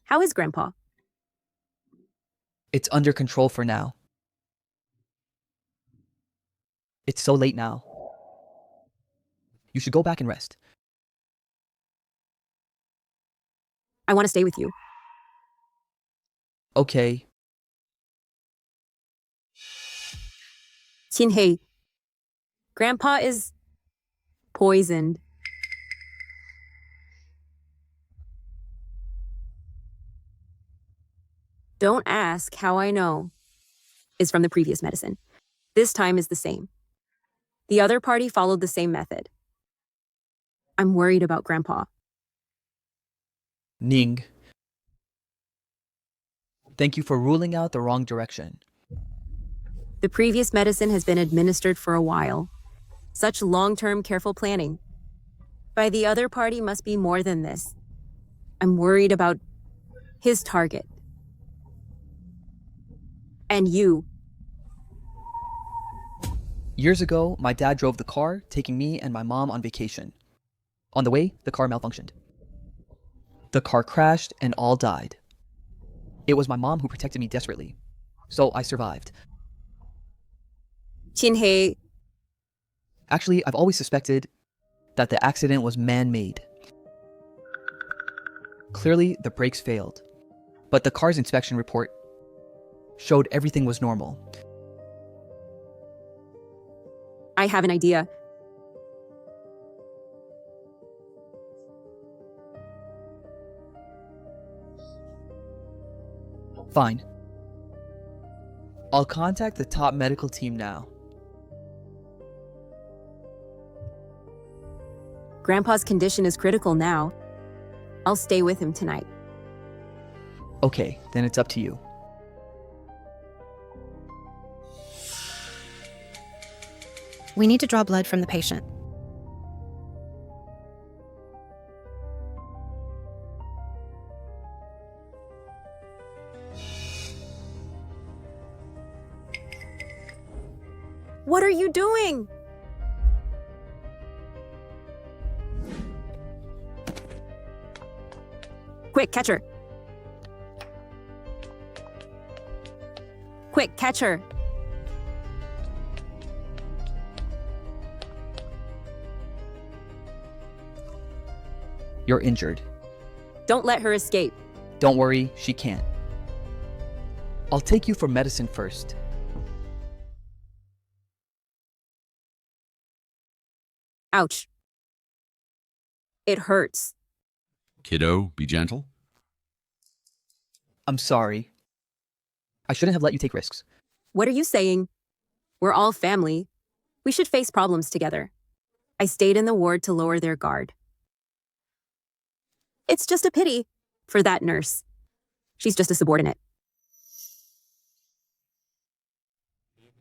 How is Grandpa? It's under control for now. It's so late now. You should go back and rest. I want to stay with you. Okay. Chin-hei, Grandpa is poisoned. Don't ask how I know. Is from the previous medicine. This time is the same. The other party followed the same method. I'm worried about Grandpa. Ning. Thank you for ruling out the wrong direction. The previous medicine has been administered for a while. Such long-term careful planning. By the other party must be more than this. I'm worried about his target. And you. Years ago, my dad drove the car, taking me and my mom on vacation. On the way, the car malfunctioned. The car crashed and all died. It was my mom who protected me desperately, so I survived. Chin-hei, Actually, I've always suspected that the accident was man-made. Clearly, the brakes failed, but the car's inspection report showed everything was normal. I have an idea. Fine. I'll contact the top medical team now. Grandpa's condition is critical now. I'll stay with him tonight. Okay, then it's up to you. We need to draw blood from the patient. What are you doing? Quick, catch her. Quick, catch her. You're injured. Don't let her escape. Don't worry, she can't. I'll take you for medicine first. Ouch. It hurts. Kiddo, be gentle. I'm sorry. I shouldn't have let you take risks. What are you saying? We're all family. We should face problems together. I stayed in the ward to lower their guard. It's just a pity for that nurse. She's just a subordinate.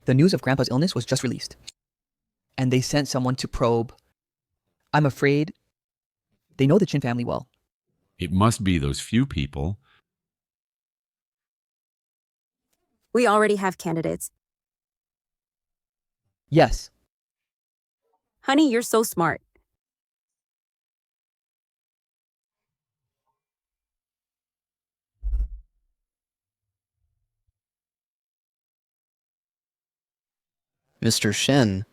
The news of Grandpa's illness was just released, and they sent someone to probe. I'm afraid they know the Chin family well. It must be those few people. We already have candidates. Yes. Honey, you're so smart. Mr. Shen,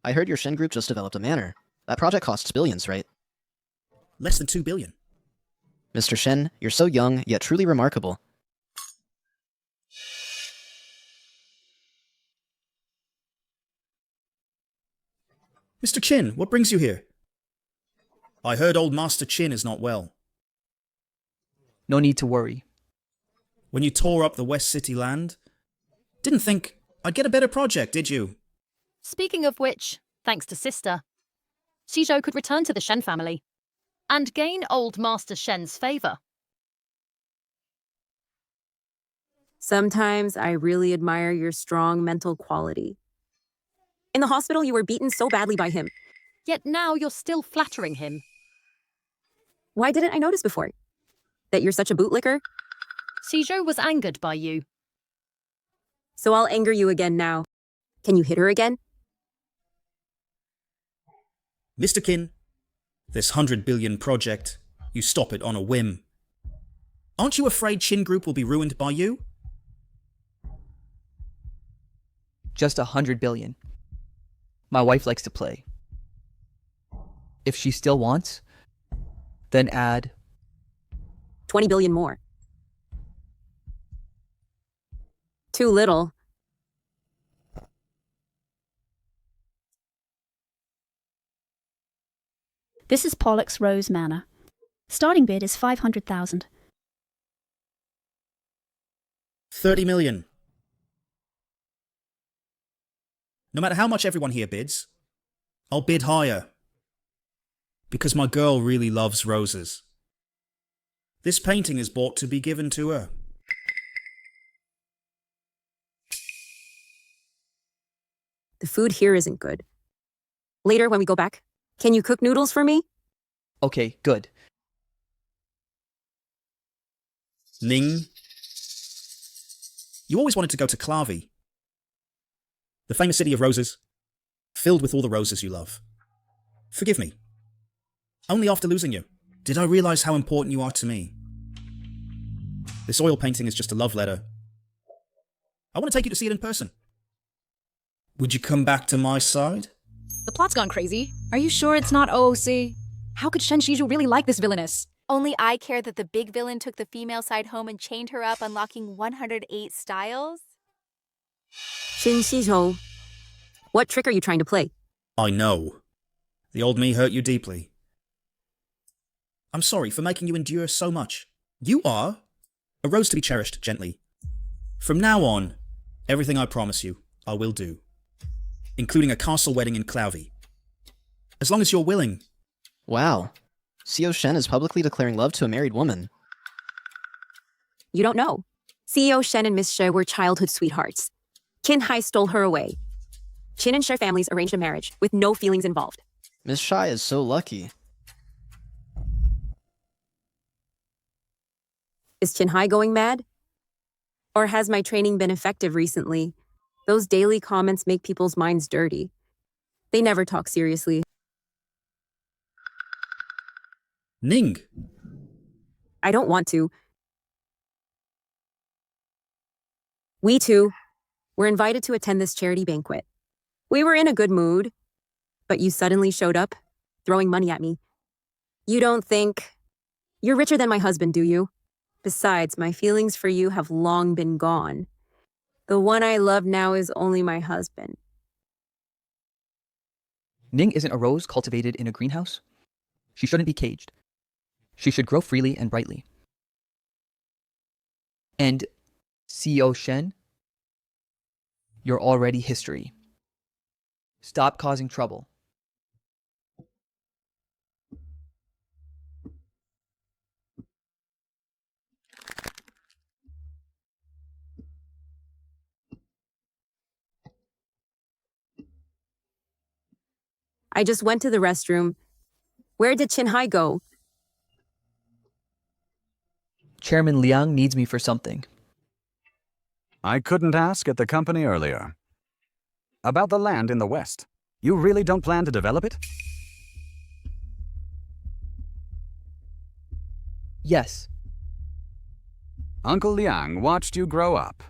I heard your Shen group just developed a manor. That project costs billions, right? Less than 2 billion. Mr. Shen, you're so young, yet truly remarkable. Mr. Chin, what brings you here? I heard old Master Chin is not well. No need to worry. When you tore up the West City land, didn't think I'd get a better project, did you? Speaking of which, thanks to Sister, Shizhou could return to the Shen family and gain old Master Shen's favor. Sometimes I really admire your strong mental quality. In the hospital, you were beaten so badly by him. Yet now you're still flattering him. Why didn't I notice before? That you're such a bootlicker? Shizhou was angered by you. So I'll anger you again now. Can you hit her again? Mr. Kin, this 100 billion project, you stop it on a whim. Aren't you afraid Chin Group will be ruined by you? Just 100 billion. My wife likes to play. If she still wants, then add 20 billion more. Too little. This is Pollock's Rose Manor. Starting bid is 500,000. 30 million. No matter how much everyone here bids, I'll bid higher. Because my girl really loves roses. This painting is bought to be given to her. The food here isn't good. Later, when we go back, can you cook noodles for me? Okay, good. Ning, you always wanted to go to Klavi, the famous city of roses, filled with all the roses you love. Forgive me. Only after losing you did I realize how important you are to me. This oil painting is just a love letter. I want to take you to see it in person. Would you come back to my side? The plot's gone crazy. Are you sure it's not OOC? How could Shen Shiju really like this villainess? Only I care that the big villain took the female side home and chained her up, unlocking 108 styles? Shin Shizhou, what trick are you trying to play? I know. The old me hurt you deeply. I'm sorry for making you endure so much. You are a rose to be cherished gently. From now on, everything I promise you, I will do. Including a castle wedding in Clouvy. As long as you're willing. Wow. CEO Shen is publicly declaring love to a married woman. You don't know. CEO Shen and Miss She were childhood sweethearts. Qin Hai stole her away. Qin and She families arranged a marriage with no feelings involved. Miss Shai is so lucky. Is Qin Hai going mad? Or has my training been effective recently? Those daily comments make people's minds dirty. They never talk seriously. Ning. I don't want to. We two were invited to attend this charity banquet. We were in a good mood, but you suddenly showed up, throwing money at me. You don't think you're richer than my husband, do you? Besides, my feelings for you have long been gone. The one I love now is only my husband. Ning isn't a rose cultivated in a greenhouse. She shouldn't be caged. She should grow freely and brightly. And CEO Shen, you're already history. Stop causing trouble. I just went to the restroom. Where did Qin Hai go? Chairman Liang needs me for something. I couldn't ask at the company earlier. About the land in the west. You really don't plan to develop it? Yes. Uncle Liang watched you grow up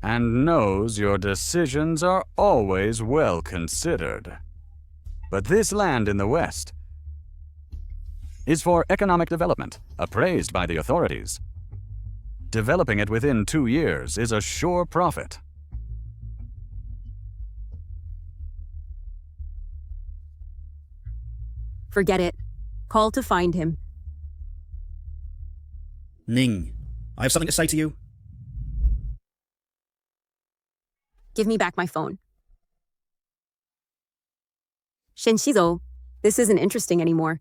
and knows your decisions are always well considered. But this land in the west is for economic development, appraised by the authorities. Developing it within 2 years is a sure profit. Forget it. Call to find him. Ning, I have something to say to you. Give me back my phone. Shen Shizou, this isn't interesting anymore.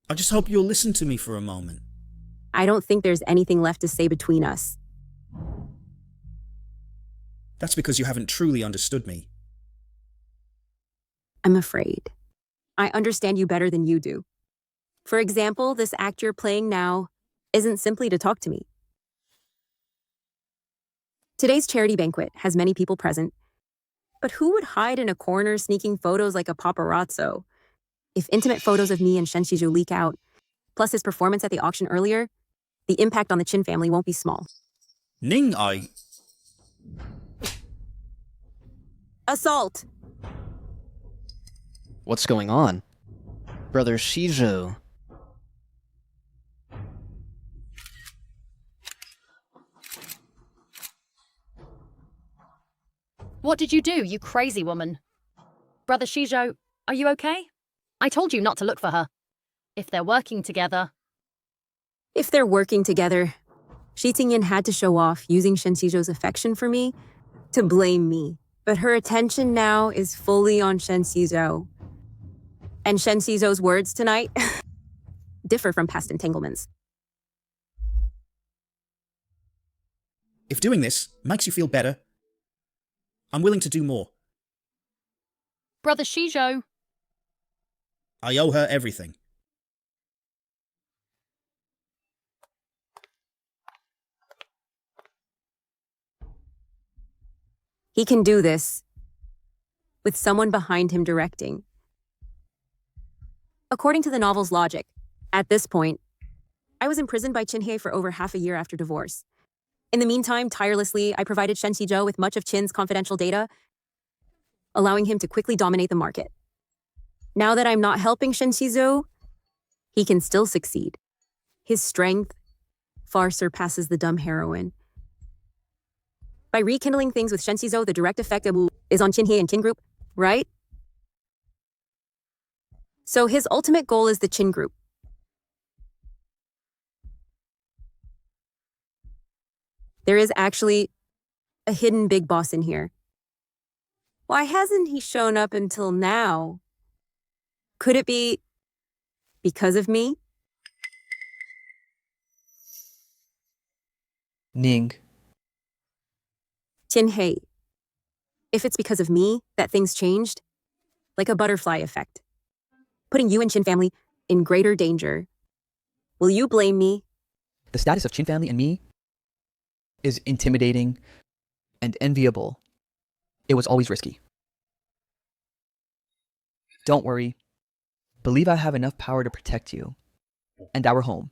I just hope you'll listen to me for a moment. I don't think there's anything left to say between us. That's because you haven't truly understood me. I'm afraid. I understand you better than you do. For example, this act you're playing now isn't simply to talk to me. Today's charity banquet has many people present, but who would hide in a corner sneaking photos like a paparazzo? If intimate photos of me and Shen Shizhu leak out, plus his performance at the auction earlier, the impact on the Qin family won't be small. Ning, Assault! What's going on? Brother Shizhou. What did you do, you crazy woman? Brother Shizhou, are you okay? I told you not to look for her. If they're working together... If they're working together, Shi Tingyin had to show off using Shen Shizhou's affection for me to blame me. But her attention now is fully on Shen Shizhou. And Shen Shizhou's words tonight differ from past entanglements. if doing this makes you feel better, I'm willing to do more. Brother Shizhou. I owe her everything. He can do this with someone behind him directing. According to the novel's logic, at this point, I was imprisoned by Qin He for over half a year after divorce. In the meantime, tirelessly, I provided Shen Shizhou with much of Qin's confidential data. allowing him to quickly dominate the market. Now that I'm not helping Shen Shizo, he can still succeed. His strength far surpasses the dumb heroine. By rekindling things with Shen Shizo, the direct effect is on Qinhe and Qin Group, right? So his ultimate goal is the Qin Group. There is actually a hidden big boss in here. Why hasn't he shown up until now? Could it be because of me? Ning. Qinhe, if it's because of me that things changed, like a butterfly effect, putting you and Qin family in greater danger, will you blame me? The status of Qin family and me is intimidating and enviable. It was always risky. Don't worry. Believe I have enough power to protect you and our home.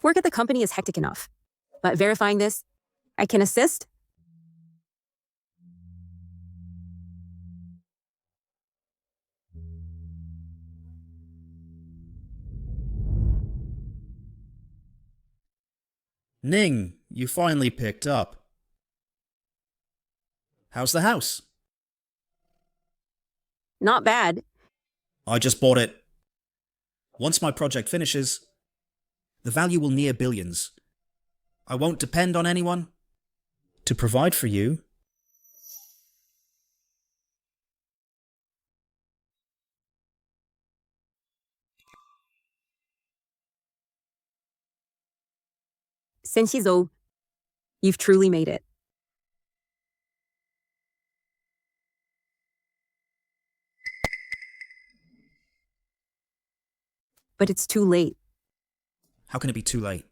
Work at the company is hectic enough, but verifying this, I can assist. Ning, you finally picked up. How's the house? Not bad. I just bought it. Once my project finishes, the value will near billions. I won't depend on anyone to provide for you. Senshizo, you've truly made it. But it's too late. How can it be too late?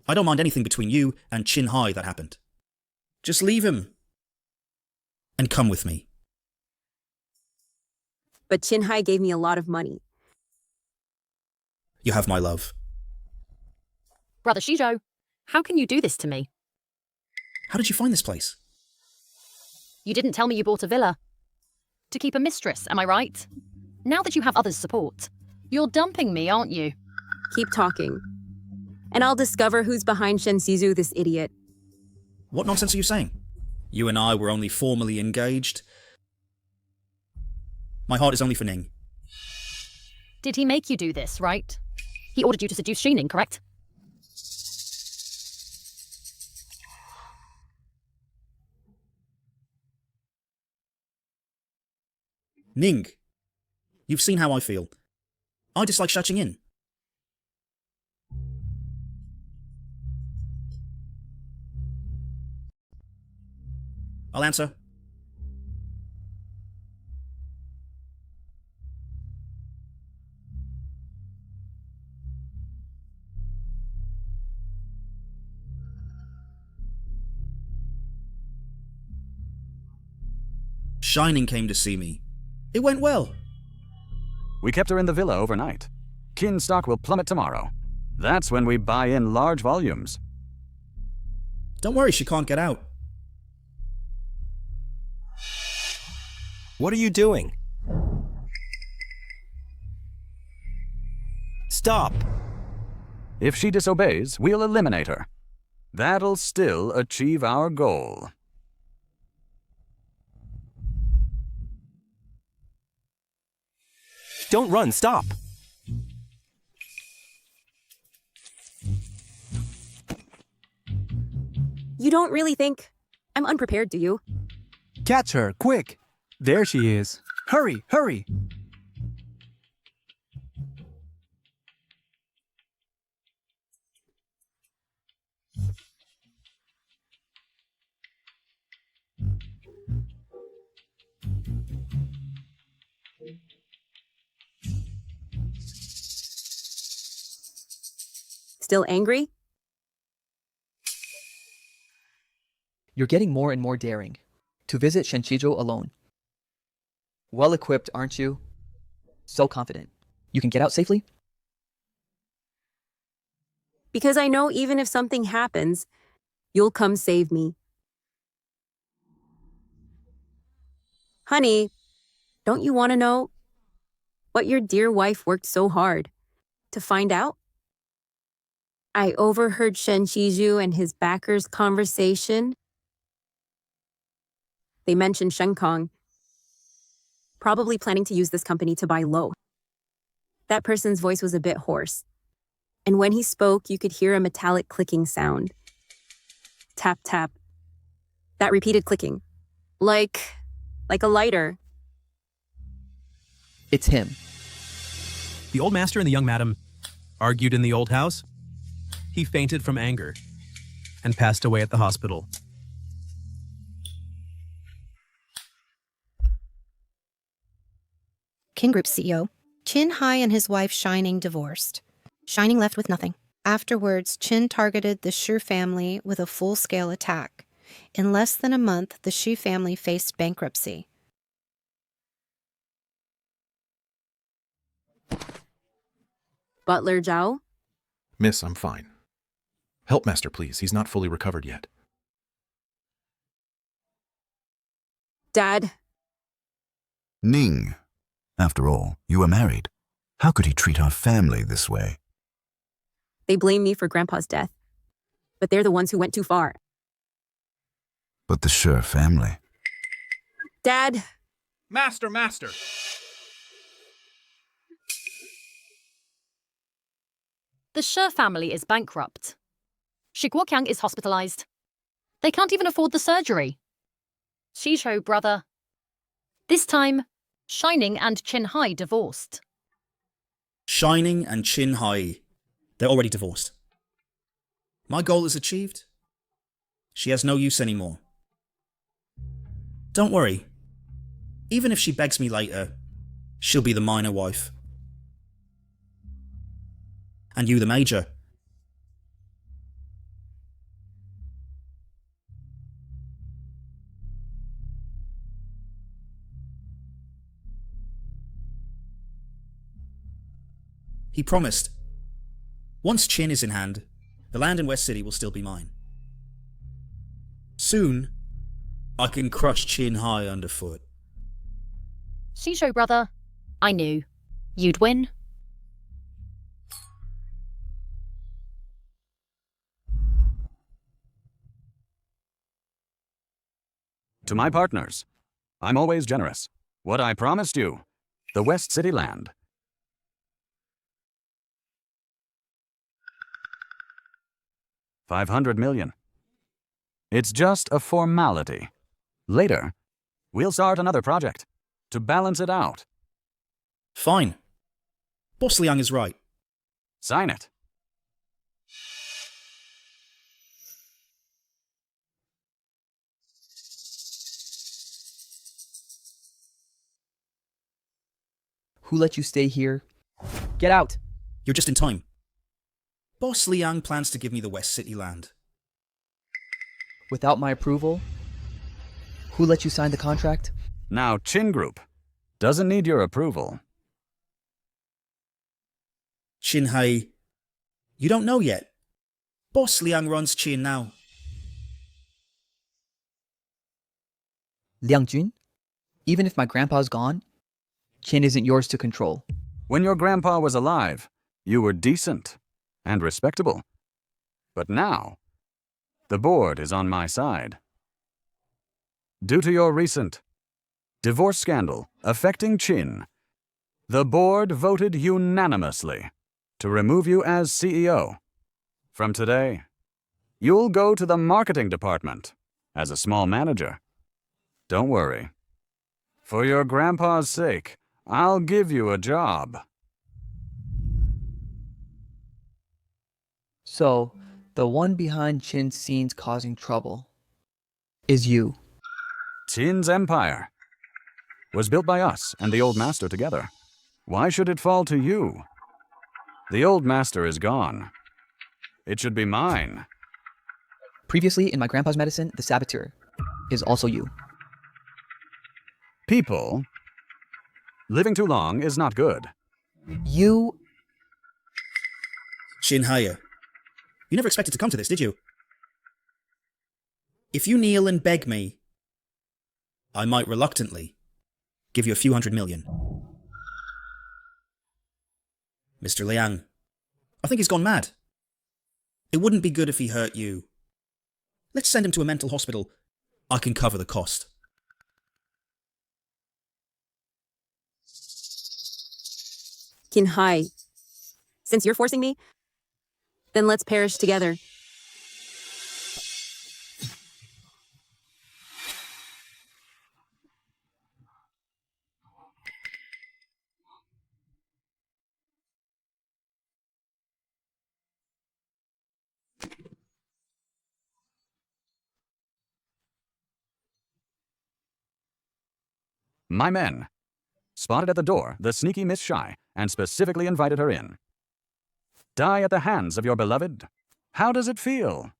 I don't mind anything between you and Qin Hai that happened. Just leave him and come with me. But Qin Hai gave me a lot of money. You have my love. Brother Shijo, how can you do this to me? How did you find this place? You didn't tell me you bought a villa. To keep a mistress, am I right? Now that you have others' support, you're dumping me, aren't you? Keep talking. And I'll discover who's behind Shensizu, this idiot. What nonsense are you saying? You and I were only formally engaged. My heart is only for Ning. Did he make you do this, right? He ordered you to seduce Shining, correct? Ning, you've seen how I feel. I dislike shouting in. I'll answer. Shining came to see me. It went well. We kept her in the villa overnight. Kin stock will plummet tomorrow. That's when we buy in large volumes. Don't worry, she can't get out. What are you doing? Stop! If she disobeys, we'll eliminate her. That'll still achieve our goal. Don't run, stop! You don't really think I'm unprepared, do you? Catch her, quick! There she is. Hurry, hurry! Still angry? You're getting more and more daring to visit Shenchijo alone. Well equipped, aren't you? So confident. You can get out safely? Because I know even if something happens, you'll come save me. Honey, don't you want to know what your dear wife worked so hard to find out? I overheard Shen Shiju and his backers' conversation. They mentioned Shen Kong, probably planning to use this company to buy low. That person's voice was a bit hoarse, and when he spoke, you could hear a metallic clicking sound. Tap, tap. That repeated clicking. Like a lighter. It's him. The old master and the young madam argued in the old house. He fainted from anger and passed away at the hospital. Kin Group's CEO. Chin Hai and his wife Shining divorced. Shining left with nothing. Afterwards, Chin targeted the Shu family with a full-scale attack. In less than a month, the Shu family faced bankruptcy. Butler Zhao? Miss, I'm fine. Help Master, please. He's not fully recovered yet. Dad? Ning. After all, you were married. How could he treat our family this way? They blame me for Grandpa's death, but they're the ones who went too far. But the Sher family. Dad? Master! The Shi family is bankrupt. Shi Guoqiang is hospitalized. They can't even afford the surgery. Shizhou brother. This time, Shining and Chin Hai divorced. Shining and Chin Hai. They're already divorced. My goal is achieved. She has no use anymore. Don't worry. Even if she begs me later, she'll be the minor wife. And you the major. He promised. Once Chin is in hand, the land in West City will still be mine. Soon, I can crush Chin Hai underfoot. Shizhou brother, I knew. You'd win. To my partners, I'm always generous. What I promised you, the West City land. $500 million. It's just a formality. Later, we'll start another project to balance it out. Fine. Boss Liang is right. Sign it. Who let you stay here? Get out! You're just in time. Boss Liang plans to give me the West City land. Without my approval? Who let you sign the contract? Now, Chin Group doesn't need your approval. Chin Hai, you don't know yet. Boss Liang runs Chin now. Liang Jun? Even if my grandpa's gone, Chin isn't yours to control. When your grandpa was alive, you were decent and respectable. But now, the board is on my side. Due to your recent divorce scandal affecting Chin, the board voted unanimously to remove you as CEO. From today, you'll go to the marketing department as a small manager. Don't worry. For your grandpa's sake, I'll give you a job. So, the one behind Chin's scenes causing trouble is you. Chin's empire was built by us and the old master together. Why should it fall to you? The old master is gone. It should be mine. Previously, in my grandpa's medicine, the saboteur is also you. People Living too long is not good. You... Shinhaya, you never expected to come to this, did you? If you kneel and beg me, I might reluctantly give you a few $100 million. Mr. Liang, I think he's gone mad. It wouldn't be good if he hurt you. Let's send him to a mental hospital. I can cover the cost. Kinhai, since you're forcing me, then let's perish together. My men spotted at the door the sneaky Miss Shy and specifically invited her in. Die at the hands of your beloved? How does it feel?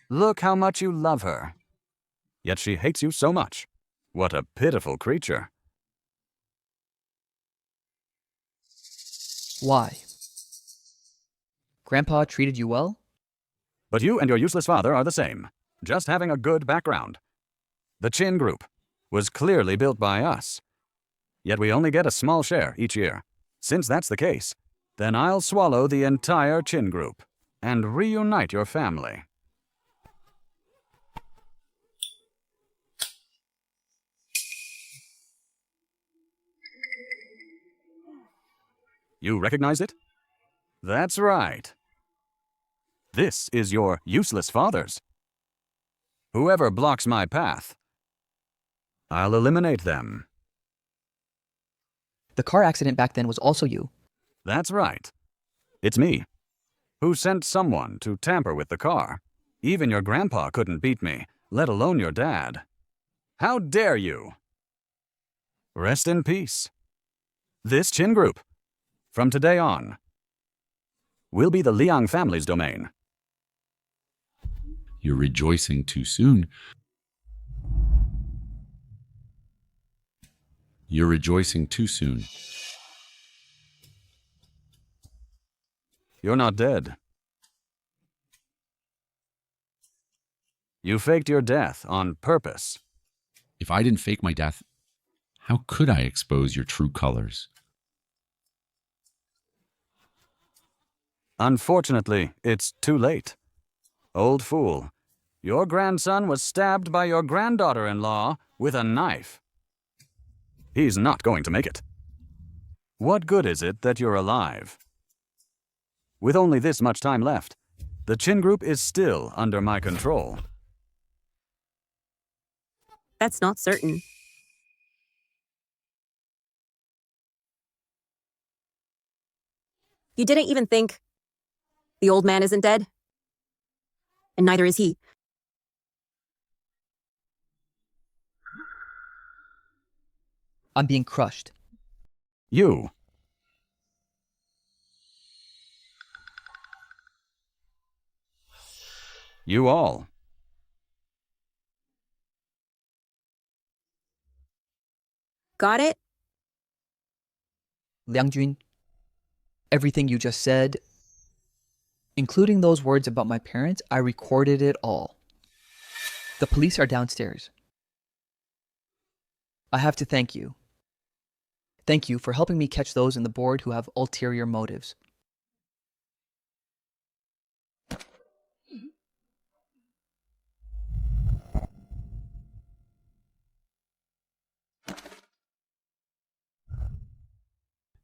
Look how much you love her. Yet she hates you so much. What a pitiful creature. Why? Grandpa treated you well? But you and your useless father are the same, just having a good background. The Chin Group was clearly built by us. Yet we only get a small share each year. Since that's the case, then I'll swallow the entire Chin Group and reunite your family. You recognize it? That's right. This is your useless father's. Whoever blocks my path, I'll eliminate them. The car accident back then was also you. That's right. It's me, who sent someone to tamper with the car. Even your grandpa couldn't beat me, let alone your dad. How dare you? Rest in peace. This Chin Group, from today on, will be the Liang family's domain. You're rejoicing too soon. You're rejoicing too soon. You're not dead. You faked your death on purpose. If I didn't fake my death, how could I expose your true colors? Unfortunately, it's too late. Old fool, your grandson was stabbed by your granddaughter-in-law with a knife. He's not going to make it. What good is it that you're alive? With only this much time left, the Chin Group is still under my control. That's not certain. You didn't even think the old man isn't dead? And neither is he. I'm being crushed. You. You all. Got it? Liang Jun, everything you just said, including those words about my parents, I recorded it all. The police are downstairs. I have to thank you. Thank you for helping me catch those in the board who have ulterior motives.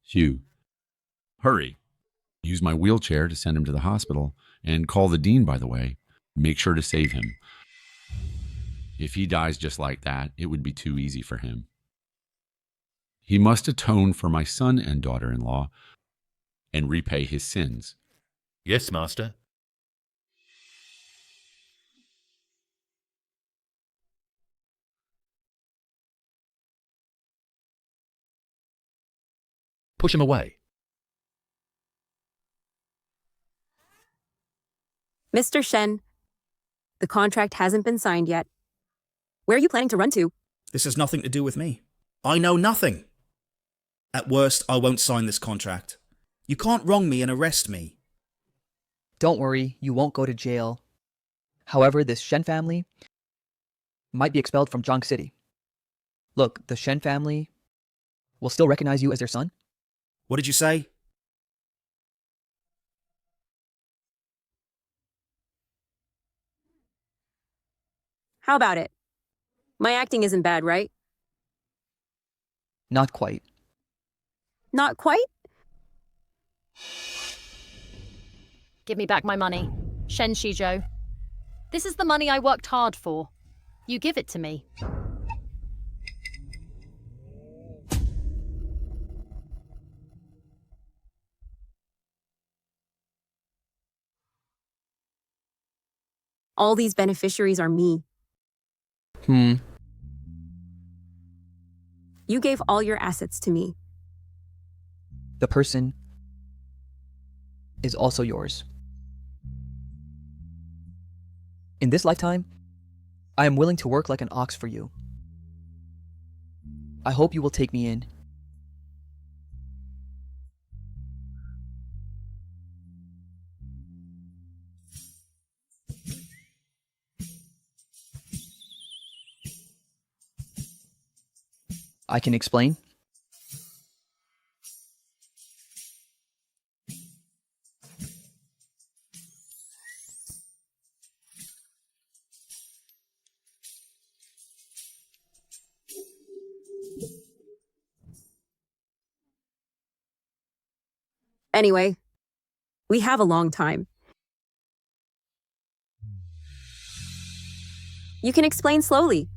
Hugh, hurry. Use my wheelchair to send him to the hospital, and call the dean, by the way. Make sure to save him. If he dies just like that, it would be too easy for him. He must atone for my son and daughter-in-law and repay his sins. Yes, master. Push him away. Mr. Shen, the contract hasn't been signed yet. Where are you planning to run to? This has nothing to do with me. I know nothing. At worst, I won't sign this contract. You can't wrong me and arrest me. Don't worry, you won't go to jail. However, this Shen family might be expelled from Zhang City. Look, the Shen family will still recognize you as their son. What did you say? How about it? My acting isn't bad, right? Not quite. Not quite? Give me back my money. Shen Shizhou. This is the money I worked hard for. You give it to me. All these beneficiaries are me. Hmm. You gave all your assets to me. The person is also yours. In this lifetime, I am willing to work like an ox for you. I hope you will take me in. I can explain. Anyway, we have a long time. You can explain slowly.